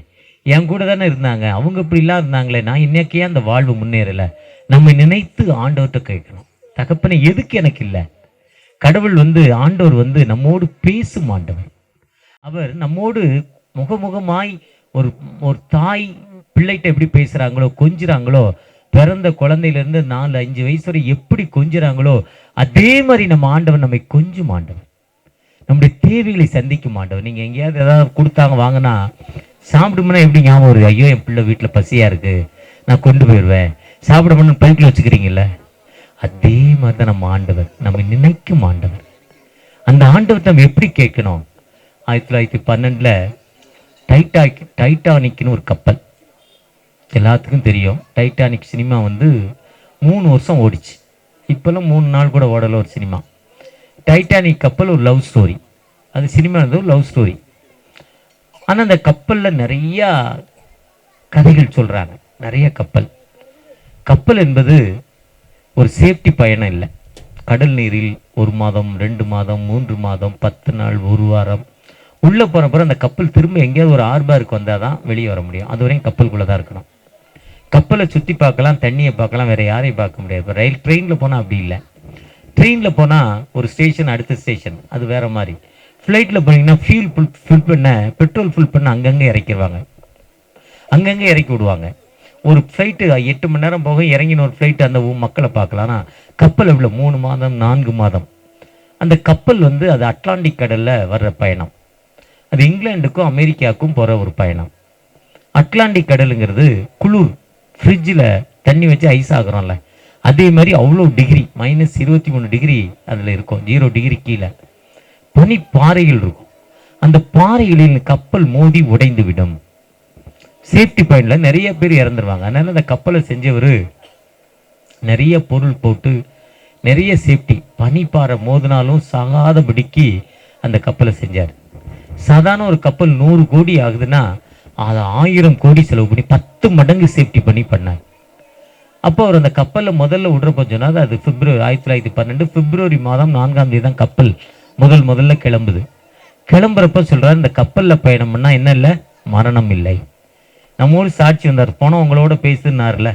என் கூட தானே இருந்தாங்க, அவங்க இப்படிலாம் இருந்தாங்களே, நான் இன்னைக்கே அந்த வாழ்வு முன்னேறலை. நம்ம நினைத்து ஆண்டவர்கிட்ட கேட்கணும், தகப்பனே எதுக்கு எனக்கு இல்லை. கடவுள் ஆண்டவர் நம்மோடு பேசும் ஆண்டவர். அவர் நம்மோடு முகமுகமாய் ஒரு ஒரு தாய் பிள்ளைகிட்ட எப்படி பேசுகிறாங்களோ கொஞ்சிறாங்களோ, பிறந்த குழந்தையிலேருந்து 4-5 வயசு வரை எப்படி கொஞ்சிறாங்களோ அதே மாதிரி நம்ம ஆண்டவர் நம்மை கொஞ்சும் ஆண்டவர், நம்முடைய தேவைகளை சந்திக்கும் ஆண்டவர். நீங்கள் எங்கேயாவது ஏதாவது கொடுத்தாங்க வாங்கினா சாப்பிடுமுன்னா எப்படி ஞாபகம் வருது, ஐயோ என் பிள்ளை வீட்டில் பசியாக இருக்குது நான் கொண்டு போயிடுவேன், சாப்பிடணும்னு பைக்கில் வச்சுக்கிறீங்கள, அதே மாதிரி தான் நம்ம ஆண்டவர், நம்ம நினைக்கும் ஆண்டவர். அந்த ஆண்டவர் நம்ம எப்படி கேட்கணும். 1912 டைட்டானிக்னு ஒரு கப்பல், எல்லாத்துக்கும் தெரியும். டைட்டானிக் சினிமா 3 வருஷம் ஓடிச்சு. இப்போல்லாம் 3 நாள் கூட ஓடலை ஒரு சினிமா. டைட்டானிக் கப்பல் ஒரு லவ் ஸ்டோரி, அது சினிமா ஒரு லவ் ஸ்டோரி. ஆனால் அந்த கப்பலில் நிறையா கதைகள் சொல்கிறாங்க. நிறைய கப்பல் என்பது ஒரு சேஃப்டி பயணம் இல்லை. கடல் நீரில் 1 மாதம் 2 மாதம் 3 மாதம் 10 நாள் 1 வாரம் உள்ளே போகிறப்பறம் அந்த கப்பல் திரும்ப எங்கேயாவது ஒரு ஆர்பாருக்கு வந்தால் தான் வெளியே வர முடியும். அது வரையும் கப்பலுக்குள்ளே தான் இருக்கணும். கப்பலை சுற்றி பார்க்கலாம், தண்ணியை பார்க்கலாம், வேறு யாரையும் பார்க்க முடியாது. இப்போ ட்ரெயினில் போனால் அப்படி இல்லை. ட்ரெயினில் போனால் ஒரு ஸ்டேஷன் அடுத்த ஸ்டேஷன், அது வேறு மாதிரி. ஃப்ளைட்டில் போனீங்கன்னா பெட்ரோல் ஃபில் பண்ண அங்கங்கே இறக்கிடுவாங்க, அங்கங்கே இறக்கி விடுவாங்க. ஒரு ஃப்ளைட்டு 8 மணி நேரம் போக இறங்கின ஒரு ஃப்ளைட்டு அந்த மக்களை பார்க்கலாம். ஆனால் கப்பல் எவ்வளோ 3 மாதம் 4 மாதம். அந்த கப்பல் அது அட்லாண்டிக் கடலில் வர்ற பயணம். அது இங்கிலாந்துக்கும் அமெரிக்காவுக்கும் போகிற ஒரு பயணம். அட்லாண்டிக் கடலுங்கிறது குளிர், ஃப்ரிட்ஜில் தண்ணி வச்சு ஐஸ் ஆகுறோம்ல, அதே மாதிரி அவ்வளோ டிகிரி, -23 டிகிரி அதில் இருக்கும், 0 டிகிரி கீழே பனி பாறைகள் இருக்கும். அந்த பாறைகளில் கப்பல் மோதி உடைந்து விடும். சேஃப்டி பாயிண்டில் நிறைய பேர் இறந்துருவாங்க. அதனால் அந்த கப்பலை செஞ்சவர் நிறைய பொருள் போட்டு நிறைய சேஃப்டி, பனிப்பாறை மோதினாலும் சாகாதபடிக்கு அந்த கப்பலை செஞ்சார். சாதாரண ஒரு கப்பல் 100 கோடி ஆகுதுன்னா அதை 1000 கோடி செலவு பண்ணி 10 மடங்கு சேஃப்டி பண்ணார். அப்போ அவர் அந்த கப்பலில் முதல்ல விடுறப்ப சொன்னார், அது 1912 பிப்ரவரி மாதம் 4ஆம் தேதி தான் கப்பல் முதல்ல கிளம்புது. கிளம்புறப்ப சொல்கிறார், இந்த கப்பலில் பயணம் பண்ணால் என்ன இல்லை, மரணம் இல்லை. நம்மோடு சாட்சி வந்தார், போனவங்களோட பேசுனார்ல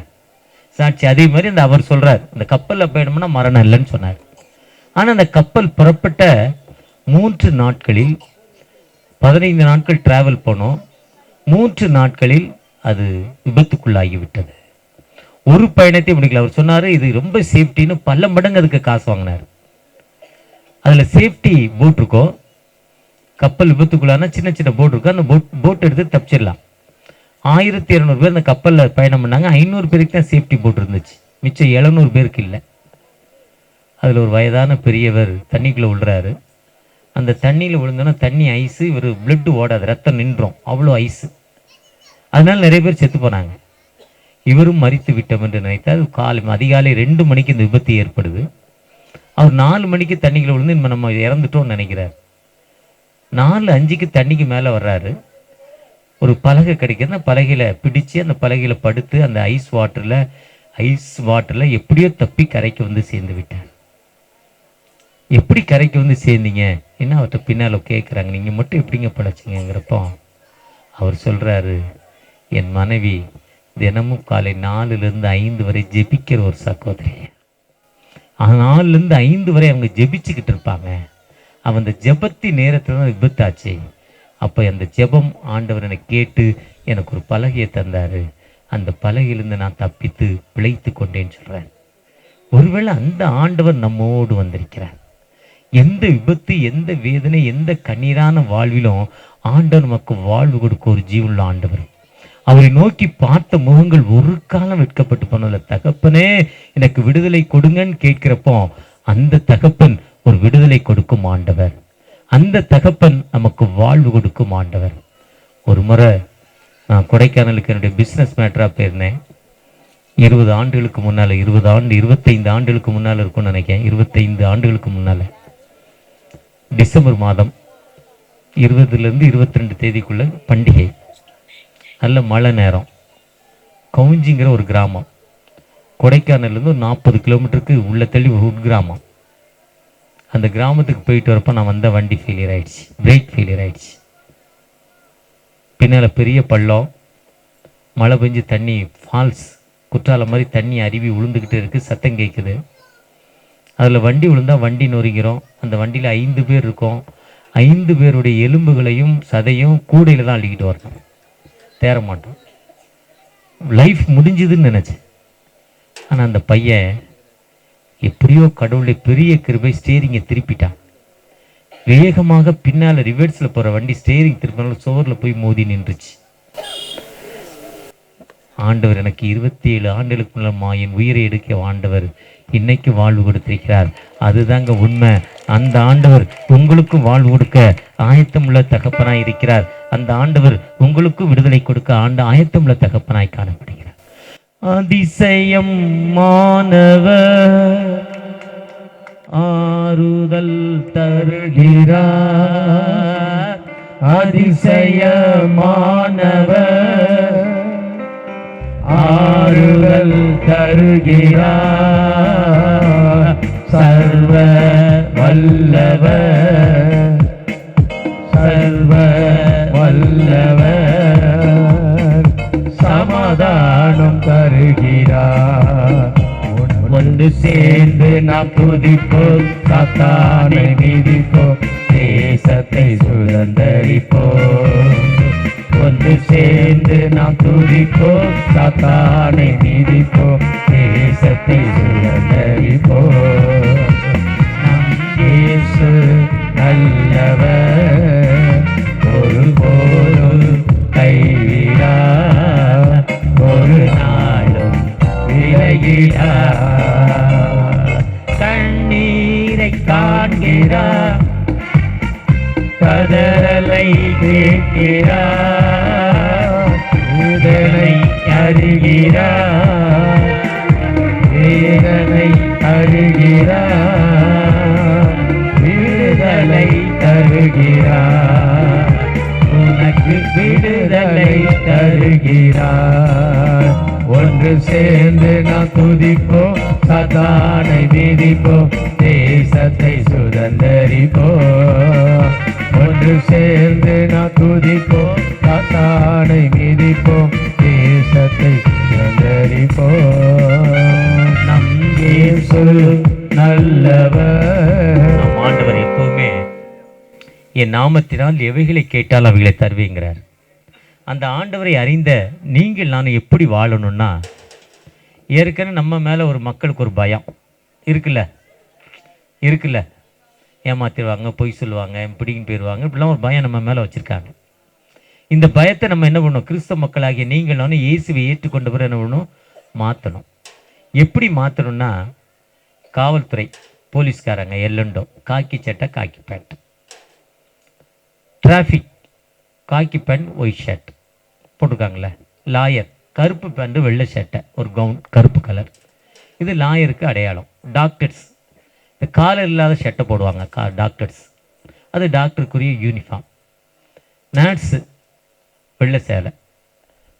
சாட்சி, அதே மாதிரி அவர் சொல்கிறார், இந்த கப்பலில் பயணம்னா மரணம் இல்லைன்னு சொன்னார். ஆனால் அந்த கப்பல் புறப்பட்ட 3 நாட்களில் 15 நாட்கள் டிராவல் போனோம். 3 நாட்களில் அது விபத்துக்குள்ளாகிவிட்டது. ஒரு பயணத்தை முடிக்கல. அவர் சொன்னார், இது ரொம்ப சேஃப்டின்னு பல மடங்கு அதுக்கு காசு வாங்கினார். அதில் சேஃப்டி போட் இருக்கும், கப்பல் விபத்துக்குள்ளான சின்ன சின்ன போட் இருக்கும், அந்த போட் எடுத்து தப்பிச்சிடலாம். 1200 பேர் அந்த கப்பலில் பயணம் பண்ணாங்க. 500 பேருக்கு தான் சேஃப்டி போட் இருந்துச்சு, மிச்சம் 700 பேருக்கு இல்லை. அதில் ஒரு வயதான பெரியவர் தண்ணிக்குள்ளே விழுறாரு. அந்த தண்ணியில் விழுந்தோன்னா தண்ணி ஐஸு, இவர் பிளட்டு ஓடாது, ரத்தம் நின்றோம், அவ்வளோ ஐஸு. அதனால நிறைய பேர் செத்து போனாங்க. இவரும் மறித்து விட்டோம் என்று நினைத்தால் அதிகாலை 2 மணிக்கு இந்த விபத்து ஏற்படுது. அவர் 4 மணிக்கு தண்ணிக்குள்ள விழுந்து நம்ம இறந்துட்டோம்னு நினைக்கிறார். 4:05க்கு தண்ணிக்கு மேலே வர்றாரு. ஒரு பலகை கிடைக்கிது, அந்த பலகையில் பிடிச்சு அந்த பலகையில் படுத்து அந்த ஐஸ் வாட்டரில் எப்படியோ தப்பி கரைக்கு சேர்ந்து விட்டார். எப்படி கரைக்கு சேர்ந்தீங்க என்ன அவர்கிட்ட பின்னால் கேட்குறாங்க, நீங்கள் மட்டும் எப்படிங்க படைச்சிங்கிறப்போ அவர் சொல்கிறாரு, என் மனைவி தினமும் காலை 4லிருந்து 5 வரை ஜெபிக்கிற ஒரு சகோதரி. 4லிருந்து 5 வரை அவங்க ஜெபிச்சுக்கிட்டு இருப்பாங்க. அவன் அந்த ஜெபத்தி நேரத்தில் தான் விபத்தாச்சு. அப்போ அந்த ஜெபம் ஆண்டவர் என்னை கேட்டு எனக்கு ஒரு பலகையை தந்தார். அந்த பலகையிலிருந்து நான் தப்பித்து பிழைத்து கொண்டேன்னு சொல்கிறேன். ஒருவேளை அந்த ஆண்டவர் நம்மோடு வந்திருக்கிறார். எந்த விபத்து, எந்த வேதனை, எந்த கண்ணீரான வாழ்விலும் ஆண்டவர் நமக்கு வாழ்வு கொடுக்க ஒரு ஜீவனுள்ள ஆண்டவர். அவரை நோக்கி பார்த்த முகங்கள் ஒரு காலம் வெட்கப்பட்டு போனதில்ல. தகப்பனே எனக்கு விடுதலை கொடுங்கன்னு கேட்கிறப்போ அந்த தகப்பன் ஒரு விடுதலை கொடுக்கும் ஆண்டவர். அந்த தகப்பன் நமக்கு வாழ்வு கொடுக்கும் ஆண்டவர். ஒரு முறை நான் கொடைக்கானலுக்கு என்னுடைய பிஸ்னஸ் மேட்டராக போயிருந்தேன். 20 ஆண்டுகளுக்கு முன்னால், 25 ஆண்டுகளுக்கு முன்னால் இருக்கும்னு நினைக்கிறேன். 25 ஆண்டுகளுக்கு முன்னால் டிசம்பர் மாதம் 20லேருந்து 22 தேதிக்குள்ள பண்டிகை, நல்ல மழை நேரம். கவுஞ்சிங்கிற ஒரு கிராமம். கொடைக்கானல்லேருந்து ஒரு 40 கிலோமீட்டருக்கு உள்ள தள்ளி ஒரு கிராமம். அந்த கிராமத்துக்கு போயிட்டு வரப்போ நான் வந்த வண்டி ஃபெயிலியர் ஆகிடுச்சு, பிரேக் ஃபெயிலியர் ஆகிடுச்சு. பின்னால் பெரிய பள்ளம், மழை பெஞ்சு தண்ணி ஃபால்ஸ் குற்றாலம் மாதிரி தண்ணி அருவி விழுந்துக்கிட்டு இருக்குது, சத்தம் கேட்குது. அதில் வண்டி விழுந்தால் வண்டி நொறுங்கிறோம். அந்த வண்டியில் 5 பேர் இருக்கோம். 5 பேருடைய எலும்புகளையும் சதையும் கூடையில் தான் அள்ளிக்கிட்டு வரணும், தேர மாட்டோம். லைஃப் முடிஞ்சுதுன்னு நினச்சேன். ஆனால் அந்த பையன் எப்படியோ கடவுளுடைய பெரிய கிருபை ஸ்டேரிங்கை திருப்பிட்டான். வேகமாக பின்னால் ரிவர்ஸில் போகிற வண்டி ஸ்டேரிங் திருப்பினாலும் சோரில் போய் மோதி நின்றுச்சு. ஆண்டவர் எனக்கு 27 ஆண்டுகளுக்கு முன்னமா என் உயிரை எடுக்க ஆண்டவர் இன்னைக்கு வாழ்வு கொடுத்திருக்கிறார். அதுதாங்க உண்மை. அந்த ஆண்டவர் உங்களுக்கும் வாழ்வு கொடுக்க ஆயத்தமுள்ள தகப்பனாய் இருக்கிறார். அந்த ஆண்டவர் உங்களுக்கும் விடுதலை கொடுக்க ஆயத்தமுள்ள தகப்பனாய் காணப்படுகிறார். அதிசயம் மாணவர் ஆறுதல் தருகிறார். அதிசயமானவர் ஆறுதல் தருகிறார். சர்வ வல்லவர், சர்வ வல்லவர் சமாதானம் தருகிறார். ஒன்று சேர்ந்து நாம் துதிப்போம், சாத்தானை மிதிப்போம், தேசத்தை சுதந்தரிப்போம். ஒன்று சேர்ந்து நாம் துதிப்போம், சாத்தானை மிதிப்போம், தேசத்தை சுதந்தரிப்போம். நம் இயேசு நல்லவர், ஒருபோதும் கைவிடார், ஒரு நாளும் விலகிடார். கண்ணீரை காண்கிறார், கதறலை கேட்கிறார், வேதனை அறிகிறார், வேதனை அறிகிறார், விடுதலை தருகிறார், உனக்கு விடுதலை தருகிறார். ஒன்று சேர்ந்து நாம் துதிப்போம், சாத்தானை மிதிப்போம், தேசத்தை சுதந்தரிப்போம். ஒன்று சேர்ந்து நாம் துதிப்போம், சாத்தானை மிதிப்போம், தேசத்தை சுதந்தரிப்போம். நம் இயேசு நல்லவர். நம் ஆண்டவர் எப்பவுமே என் நாமத்தினால் எவைகளை கேட்டால் அவைகளை தருவீங்கிறார். அந்த ஆண்டவரை அறிந்த நீங்கள் நான் எப்படி வாழணும்னா, ஏற்கனவே நம்ம மேலே ஒரு மக்களுக்கு ஒரு பயம் இருக்குல்ல, ஏமாத்திடுவாங்க, பொய் சொல்லுவாங்க, பிடிக்கின்னு போயிடுவாங்க, இப்படிலாம் ஒரு பயம் நம்ம மேலே வச்சுருக்காங்க. இந்த பயத்தை நம்ம என்ன பண்ணணும்? கிறிஸ்தவ மக்களாகிய நீங்கள் நான் இயேசுவை ஏற்றுக்கொண்ட பிறகு என்ன பண்ணணும்? மாற்றணும். எப்படி மாற்றணும்னா, காவல்துறை போலீஸ்காரங்க எல்லண்டோ காக்கி சட்டை காக்கி பேண்ட், டிராஃபிக் காக்கி பேண்ட் ஒயிட் ஷர்ட் போட்டிருக்காங்களே, லாயர் கருப்பு பேண்ட் வெள்ளை ஷர்ட்டை ஒரு கவுன் கருப்பு கலர், இது லாயருக்கு அடையாளம். டாக்டர்ஸ் இந்த காலர் இல்லாத ஷர்ட்டை போடுவாங்க டாக்டர்ஸ், அது டாக்டருக்குரிய யூனிஃபார்ம். நர்ஸு வெள்ளை சேலை,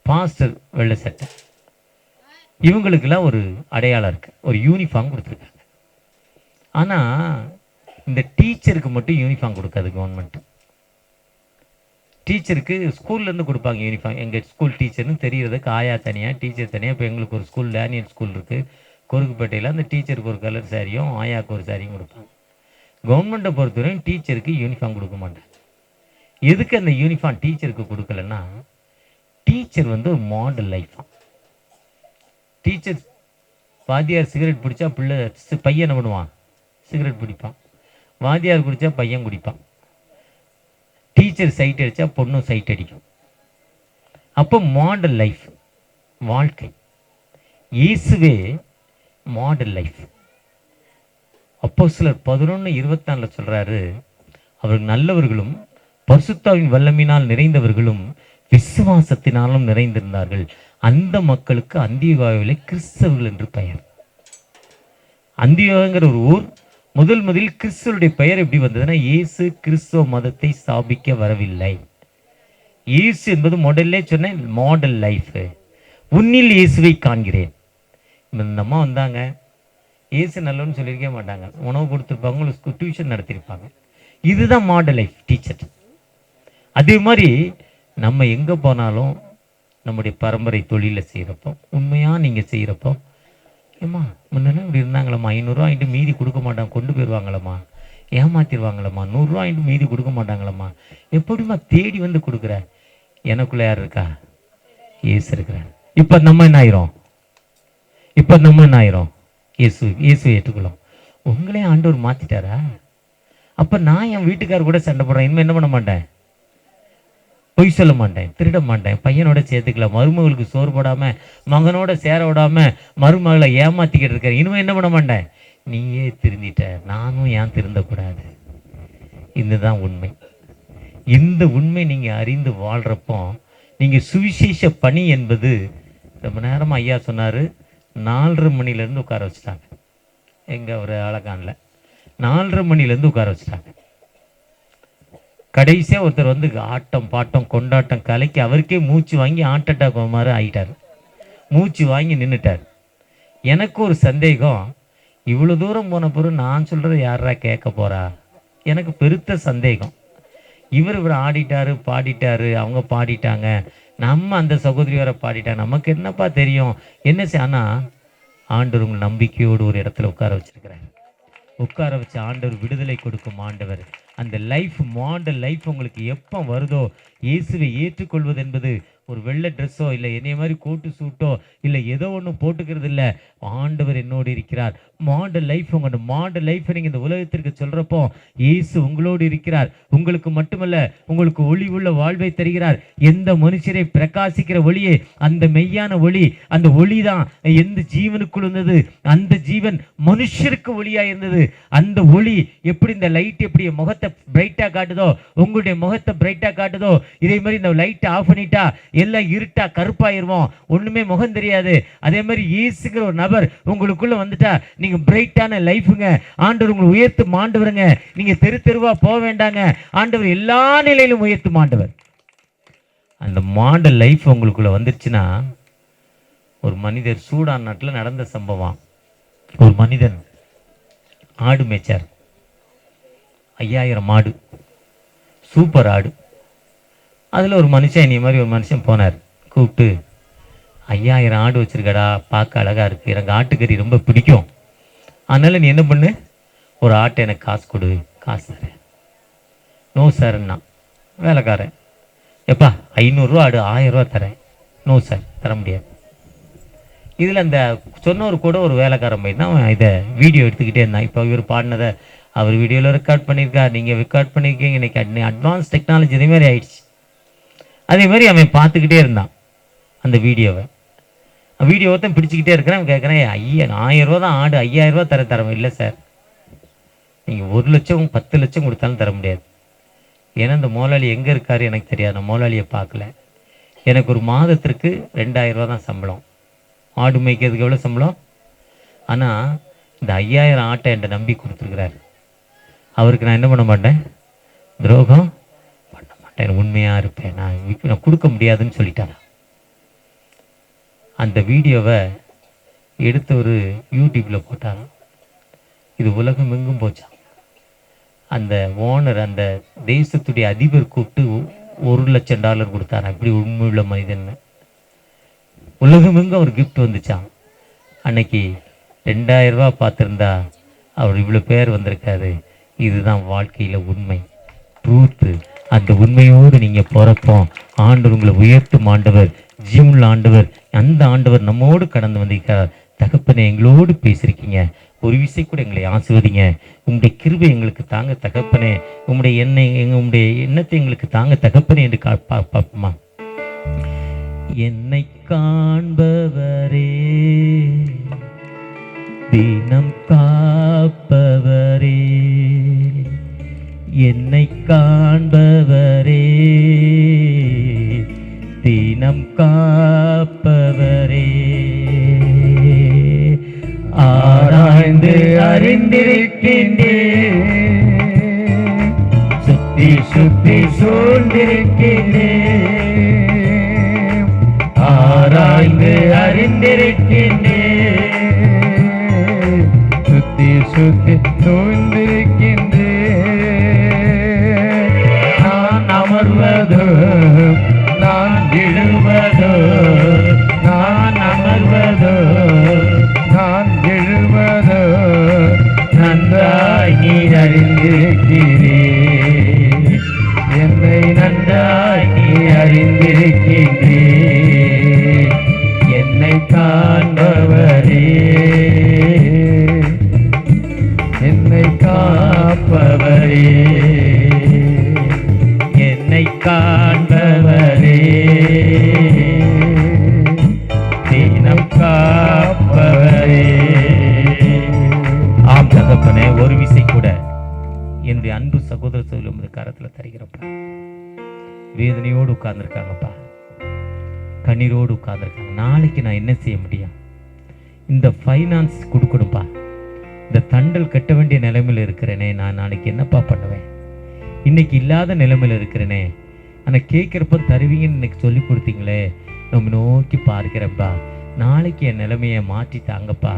பாஸ்டர் வெள்ளை சட்டை, இவங்களுக்கெல்லாம் ஒரு அடையாளம் இருக்குது, ஒரு யூனிஃபார்ம் கொடுத்துருக்காங்க. ஆனால் இந்த டீச்சருக்கு மட்டும் யூனிஃபார்ம் கொடுக்காது கவர்மெண்ட். டீச்சருக்கு ஸ்கூல்லேருந்து கொடுப்பாங்க யூனிஃபார்ம். எங்கள் ஸ்கூல் டீச்சர்னு தெரியறதுக்கு ஆயா தனியாக, டீச்சர் தனியாக. இப்போ எங்களுக்கு ஒரு ஸ்கூல் டேனியல் ஸ்கூல் இருக்குது கொருக்குப்பேட்டையில், அந்த டீச்சருக்கு ஒரு கலர் சாரியும் ஆயாவுக்கு ஒரு சாரியும் கொடுப்பாங்க. கவர்மெண்ட்டை பொறுத்தவரையும் டீச்சருக்கு யூனிஃபார்ம் கொடுக்க மாட்டாங்க. எதுக்கு அந்த யூனிஃபார்ம் டீச்சருக்கு கொடுக்கலன்னா, டீச்சர் ஒரு மாடல் லைஃப். டீச்சர் வாத்தியார் சிகரெட் பிடிச்சா பையன் என்ன பண்ணுவான்? சிகரெட் பிடிப்பான். வாத்தியார் குடித்தா பையன் குடிப்பான். டீச்சர் சைட் அடித்தா பொண்ணும் சைட் அடிக்கும். அப்போ மாடல் லைஃப் வாழ்க்கை. இயேசுவே மாடல் லைஃப். அப்போஸ்தலர் 11:24 சொல்கிறாரு, அவர்கள் நல்லவர்களும் பரிசுத்தாவின் வல்லமையினால் நிறைந்தவர்களும் விசுவாசத்தினாலும் நிறைந்திருந்தார்கள். அந்த மக்களுக்கு அந்தியோகியாவிலே கிறிஸ்தவர்கள் என்று பெயர். அந்தியோகியாங்கிற ஒரு ஊர் முதலில் கிறிஸ்துவனுடைய பெயர் எப்படி வந்ததுன்னா, இயேசு கிறிஸ்துவ மதத்தை ஸ்தாபிக்க வரவில்லை. இயேசு என்பது முதல்ல சொன்ன மாடல் லைஃப். உன்னில் இயேசுவை காண்கிறேன். இந்த அம்மா வந்தாங்க, ஏசு நல்லோன்னு சொல்லியிருக்கே மாட்டாங்க. உணவு கொடுத்துருப்பாங்க, உங்களுக்கு டியூஷன் நடத்தியிருப்பாங்க. இதுதான் மாடல் லைஃப் டீச்சர். அதே மாதிரி நம்ம எங்கே போனாலும் நம்முடைய பரம்பரை தொழிலை செய்கிறப்போ, உண்மையாக நீங்கள் செய்கிறப்போ, ஏம்மா முன்னெல்லாம் இப்படி இருந்தாங்களம்மா, 500 வாங்கிட்டு மீதி கொடுக்க மாட்டாங்க, கொண்டு போயிடுவாங்களம்மா, ஏமாத்திடுவாங்களம்மா, 100 வாங்கிட்டு மீதி கொடுக்க மாட்டாங்களம்மா, எப்படிம்மா தேடி வந்து கொடுக்குற? எனக்குள்ளே யார் இருக்கா? ஏசு இருக்கிறார். இப்போ நம்ம என்ன ஆயிரும்? இயேசு ஏற்றுக்கொள்ளும். உங்களே ஆண்டவர் மாற்றிட்டாரா? அப்போ நான் என் வீட்டுக்காரர் கூட சண்டை போடுறேன், இனிமேல் என்ன பண்ண மாட்டேன், பொய் சொல்ல மாட்டேன், திருட மாட்டேன், பையனோட சேர்த்துக்கலாம், மருமகளுக்கு சோறு போடாமல் மகனோட சேர விடாமல் மருமகளை ஏமாற்றிக்கிட்டு இருக்கேன், இனிமேல் என்ன பண்ண மாட்டேன். நீயே திருந்திட்ட, நானும் ஏன் திருந்தக்கூடாது? இதுதான் உண்மை. இந்த உண்மை நீங்கள் அறிந்து வாழ்கிறப்போ நீங்கள் சுவிசேஷ பணி என்பது, ரொம்ப நேரமாக ஐயா சொன்னார், 4:30 மணிலேருந்து உட்கார வச்சுட்டாங்க. எங்கள் ஒரு அழகானில் 4:30 மணிலேருந்து உட்கார வச்சுட்டாங்க. கடைசியாக ஒருத்தர் வந்து ஆட்டம் பாட்டம் கொண்டாட்டம் கலைக்கு அவருக்கே மூச்சு வாங்கி ஹார்ட் அட்டாக் மாதிரி ஆகிட்டார். மூச்சு வாங்கி நின்றுட்டார். எனக்கு ஒரு சந்தேகம், இவ்வளோ தூரம் போன பிறகு நான் சொல்கிறது யாரா கேட்க போகிறா? எனக்கு பெருத்த சந்தேகம். இவர் ஆடிட்டாரு, பாடிட்டாரு, அவங்க பாடிட்டாங்க, நம்ம அந்த சகோதரி வர பாடிட்டாங்க, நமக்கு என்னப்பா தெரியும் என்ன? ஆனால் ஆண்டவர் உங்கள் நம்பிக்கையோடு ஒரு இடத்துல உட்கார வச்சிருக்கிறார். உட்கார வச்சு ஆண்டவர் விடுதலை கொடுக்கும் ஆண்டவர். அந்த லைஃப், மாடல் லைஃப் உங்களுக்கு எப்போ வருதோ, இயேசுவை ஏற்றுக்கொள்வது என்பது ஒரு வெள்ளை ட்ரெஸ்ஸோ இல்லை என்னைய மாதிரி கோட்டு சூட்டோ இல்லை ஏதோ ஒன்று போட்டுக்கிறது இல்லை. ஆண்டவர் என்னோடு இருக்கிறார். மாடல் லைஃப், உங்களோட மாடல் லைஃப்பை நீங்கள் இந்த உலகத்திற்கு சொல்கிறப்போ இயேசு உங்களோடு இருக்கிறார். உங்களுக்கு மட்டுமல்ல, உங்களுக்கு ஒளி உள்ள வாழ்வை தருகிறார். எந்த மனுஷரை பிரகாசிக்கிற ஒளியே அந்த மெய்யான ஒளி, அந்த ஒளி தான் எந்த ஜீவனுக்குள் இருந்தது, அந்த ஜீவன் மனுஷருக்கு ஒளியாக இருந்தது. அந்த ஒளி எப்படி இந்த லைட் எப்படி முகத்தை பிரைட்டாக காட்டுதோ, உங்களுடைய முகத்தை பிரைட்டாக காட்டுதோ, இதே மாதிரி இந்த லைட்டை ஆஃப் பண்ணிட்டா எல்லாம் இருட்டா கருப்பாயிருவோம், ஒண்ணுமே முகம் தெரியாது. அதே மாதிரி இயேசுங்கிற ஒரு நபர் உங்களுக்குள்ள வந்துட்டா நீங்க பிரைட்டான லைஃபுங்க. ஆண்டவர் உங்களை உயர்த்து மாண்டவருங்க. நீங்க தெரு தெருவா போக வேண்டாங்க. ஆண்டவர் எல்லா நிலையிலும் உயர்த்து மாண்டவர். அந்த மாடல் லைஃப் உங்களுக்குள்ள வந்துருச்சுன்னா, ஒரு மனிதர் சூடான் நாட்டில் நடந்த சம்பவம். ஒரு மனிதன் ஆடு மேய்ச்சார். 5000 ஆடு, சூப்பர் ஆடு. அதில் ஒரு மனுஷன், என்னை மாதிரி ஒரு மனுஷன் போனார். கூப்பிட்டு, 5000 ஆடு வச்சுருக்கடா, பார்க்க அழகாக இருக்குது, எனக்கு ஆட்டுக்கறி ரொம்ப பிடிக்கும், அதனால் நீ என்ன பண்ணு, ஒரு ஆட்டை எனக்கு காசு கொடு, காசு தரேன். நோ சார்ண்ணா வேலைக்காரன். எப்பா 500 ரூபா ஆடு, 1000 ரூபா தரேன். நோ சார், தர முடியாது. இதில் அந்த சொன்னவர் கூட ஒரு வேலைக்காரன் போய் தான் இதை வீடியோ எடுத்துக்கிட்டே இருந்தான். இப்போ இவர் பாடினதை அவர் வீடியோவில் ரெக்கார்ட் பண்ணியிருக்கார், நீங்கள் ரெக்கார்ட் பண்ணியிருக்கீங்க. இன்றைக்கி அட்வான்ஸ் டெக்னாலஜி இதேமாதிரி ஆயிடுச்சு. அதே மாதிரி அவன் பார்த்துக்கிட்டே இருந்தான் அந்த வீடியோவை. தான் பிடிச்சிக்கிட்டே இருக்கிறேன். அவன் கேட்குறேன், 1000 ரூபா தான் ஆடு, 5000 ரூபா தர இல்லை சார், நீங்கள் 1 லட்சம் 10 லட்சம் கொடுத்தாலும் தர முடியாது. ஏன்னா இந்த முதலாளி எங்கே இருக்கார் எனக்கு தெரியாது, நான் முதலாளியை பார்க்கல. எனக்கு ஒரு மாதத்திற்கு 2000 ரூபா தான் சம்பளம். ஆடு மேய்க்கிறதுக்கு எவ்வளோ சம்பளம்? ஆனால் இந்த 5000 ஆட்டை என்கிட்ட நம்பி கொடுத்துருக்குறாரு. அவருக்கு நான் என்ன பண்ண மாட்டேன், துரோகம் பண்ண மாட்டேன், உண்மையாக இருப்பேன், நான் கொடுக்க முடியாதுன்னு சொல்லிட்டாரா. அந்த வீடியோவை எடுத்து ஒரு யூடியூப்பில் போட்டாராம். இது உலகம் எங்கும் போச்சான். அந்த ஓனர், அந்த தேசத்துடைய அதிபர் கூப்பிட்டு $1 லட்சம் கொடுத்தாராம். இப்படி உண்மையுள்ள மனிதன். உலகம் எங்கும் ஒரு கிஃப்ட் வந்துச்சான். அன்னைக்கு 2000 ரூபா பார்த்துருந்தா அவர் இவ்வளோ பேர் வந்திருக்காரு. இதுதான் வாழ்க்கையில் உண்மை, ட்ரூத்து. அந்த உண்மையோடு நீங்கள் போகிறப்போ ஆண்டவர் உங்களை உயர்த்தும் ஆண்டவர், ஜீவனுள்ள ஆண்டவர். அந்த ஆண்டவர் நம்மோடு கடந்து வந்திருக்கிறார். தகப்பனே, எங்களோடு பேசியிருக்கீங்க, ஒரு விஷயம் கூட எங்களை ஆசிர்வதிங்க. உங்களுடைய கிருபை எங்களுக்கு தாங்க தகப்பனே, உங்களுடைய எண்ணத்தை எங்களுக்கு தாங்க தகப்பனே என்று பார்ப்போமா. என்னை காண்பவரே, தினம் காப்பவரே, என்னை காண்பவரே, தினம் காப்பவரே, ஆராய்ந்து அறிந்திருக்கின்றேன், சுத்தி சுத்தி சூழ்ந்திருக்கின்றேன், ஆராய்ந்து அறிந்திருக்கின்றேன், அமர்வதோ நான் எழுவதோ, நான் அமர்வதோ நான் எழுவதோ, நன்றாய் நீ அறிந்திருக்கிறே, என்னை நன்றாய் நீ அறிந்திருக்கின்றே, என்னை காண்பவரே, என்னை காப்பவரே, என்னை காண்பவரே, தினம் காப்பவரே. ஆம் தகப்பனே, ஒரு விசை கூட என்னுடைய அன்பு சகோதர சகோதரி கரத்துல தருகிறப்பா. வேதனையோடு உட்கார்ந்துருக்காங்கப்பா, கண்ணீரோடு உட்கார்ந்துருக்காங்க. நாளைக்கு நான் என்ன செய்ய முடியும்? இந்த ஃபைனான்ஸ் கொடுக்கணும்ப்பா. இந்த தண்டல் கட்ட வேண்டிய நிலைமையில் இருக்கிறேனே, நான் நாளைக்கு என்னப்பா பண்ணுவேன்? இன்னைக்கு இல்லாத நிலைமையில் இருக்கிறேனே, ஆனால் கேட்குறப்ப தருவீங்கன்னு இன்னைக்கு சொல்லி கொடுத்தீங்களே, நம்ம நோக்கி பார்க்கிறப்பா. நாளைக்கு என் நிலைமையை மாற்றி தாங்கப்பா.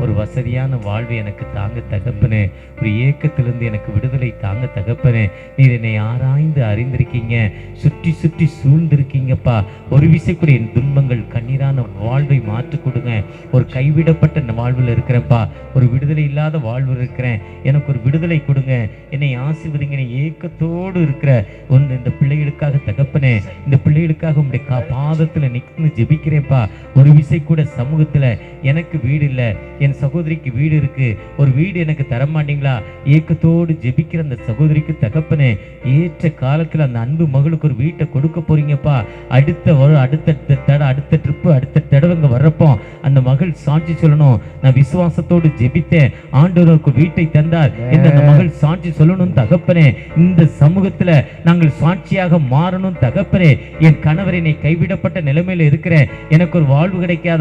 ஒரு வசதியான வாழ்வு எனக்கு தாங்க தகப்பனே. ஒரு ஏக்கத்திலிருந்து எனக்கு விடுதலை தாங்க தகப்பனே. நீர் என்னை ஆராய்ந்து அறிந்திருக்கீங்க, சுற்றி சுற்றி சூழ்ந்திருக்கீங்கப்பா. ஒரு விசைக்குடி என் துன்பங்கள் கண்ணீரான வாழ்வை மாற்றி கொடுங்க. ஒரு கைவிடப்பட்ட வாழ்வில் இருக்கிறப்பா, ஒரு விடுதலை இல்லாத வாழ்வில் இருக்கிறேன், எனக்கு ஒரு விடுதலை கொடுங்க, என்னை ஆசீர்வதிங்க. ஏக்கத்தோடு இருக்கிற ஒன்று இந்த பிள்ளைகளுக்காக தகப்பனே, இந்த பிள்ளைகளுக்காக உங்களுடைய பாதத்தில் நிற்கணும் ஜெபிக்கிறேன்ப்பா. ஒரு விசை கூட சமூகத்துல எனக்கு வீடு இல்லை, என் சகோதரிக்கு வீடு இருக்கு, ஒரு வீடு எனக்கு தரமாட்டீங்களா? ஏக்கத்தோடு ஜெபிக்கிற அந்த சகோதரிக்கு தகப்பனே, ஏற்ற காலத்துல அந்த அன்பு மகளுக்கு ஒரு வீட்டை கொடுக்க போறீங்கப்பா. அடுத்த ட்ரிப்பு அடுத்த தடவைங்க வர்றப்போ அந்த மகள் சாட்சி சொல்லணும், நான் விசுவாசத்தோடு ஜெபித்தேன், ஆண்டவருக்கு வீட்டை தந்தார் என்று அந்த மகள் சாட்சி சொல்லணும் தகப்பனே. இந்த சமூகத்துல நாங்கள் சாட்சியாக மாறணும் தகப்பனே. என் கணவர் என்னை கைவிடப்பட்ட நிலைமையில இருக்கிறேன், எனக்கு ஒரு வாழ்வு கிடைக்காதா,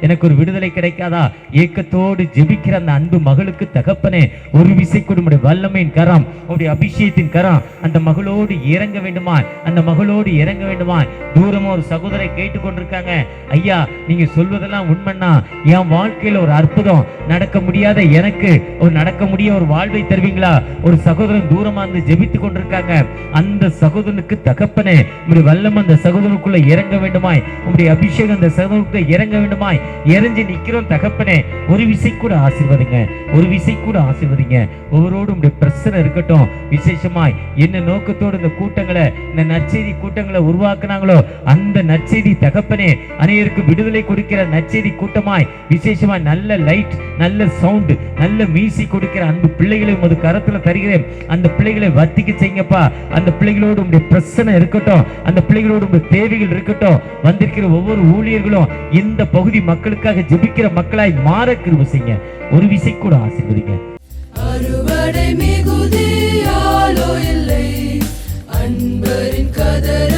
எனக்கு ஒரு விடுதலை கிடைக்காதா? ஏக்கத்தோடு ஜெபிக்கிற அந்த அன்பு மகளுக்கு தகப்பனே, ஒரு விசை கொடுமுடைய வல்லமையின் கரம், உடைய அபிஷேகத்தின் கரம் அந்த மகளோடு இறங்க வேண்டுமா, அந்த மகளோடு இறங்க வேண்டுமா? தூரமா ஒரு சகோதரை கேட்டுக்கொண்டிருக்காங்க, ஐயா நீங்க சொல்வதெல்லாம் உண்மைன்னா என் வாழ்க்கையில ஒரு அற்புதம் நடக்க முடியாத எனக்கு ஒரு நடக்க முடிய ஒரு வாழ்வை தருவீங்களா? ஒரு சகோதரன் தூரமா இருந்து ஜெபித்து கொண்டிருக்காங்க, அந்த சகோதரனுக்கு தகப்பனே உடைய வல்லம் அந்த சகோதரனுக்குள்ள இறங்க வேண்டுமாய், உடைய அபிஷேகம் அந்த சகோதரனுக்கு இறங்க வேண்டுமாய். இறங்கி நிக்கிறோம் தகப்பனே, ஒரு விசை கூட ஆசீர்வதிங்க, ஒரு விசை கூட ஆசீர்வதிங்க. ஒவ்வொருவரோடும் உடைய பிரச்சனை இருக்கட்டும். விசேஷமாய் என்ன நோக்கத்தோடு இந்த கூட்டங்களை, இந்த நற்செய்தி கூட்டங்களை உருவாக்குனாங்களோ அந்த நற்செய்தி தகப்பனே, அனைவருக்கு விடுதலை கொடுக்கிற நற்செய்தி கூட்டமாய் விசேஷமாய் நல்ல லைட், நல்ல சவுண்ட், நல்ல மியூசிக் கொடுக்கிற அன்பு பிள்ளைகளை உமது கரத்துல தருகிறேன். அந்த பிள்ளைகளை வர்த்திக்க செய்யுங்கப்பா. அந்த பிள்ளைகளோடு உடைய பிரச்சனை இருக்கட்டும், அந்த பிள்ளைகளோடு உடைய தேவைகள் இருக்கட்டும். வந்திருக்கிற ஒவ்வொரு ஊழியர்களும் இந்த பகுதி மக்களுக்காக ஜெபிக்கிற மக்களாய் மாற கிருபை செய்யுங்க. ஒரு விசை கூட ஆசீர்வதிங்க.
அறுவடை மிகுதியாலோ இல்லை, அன்பரின் கதற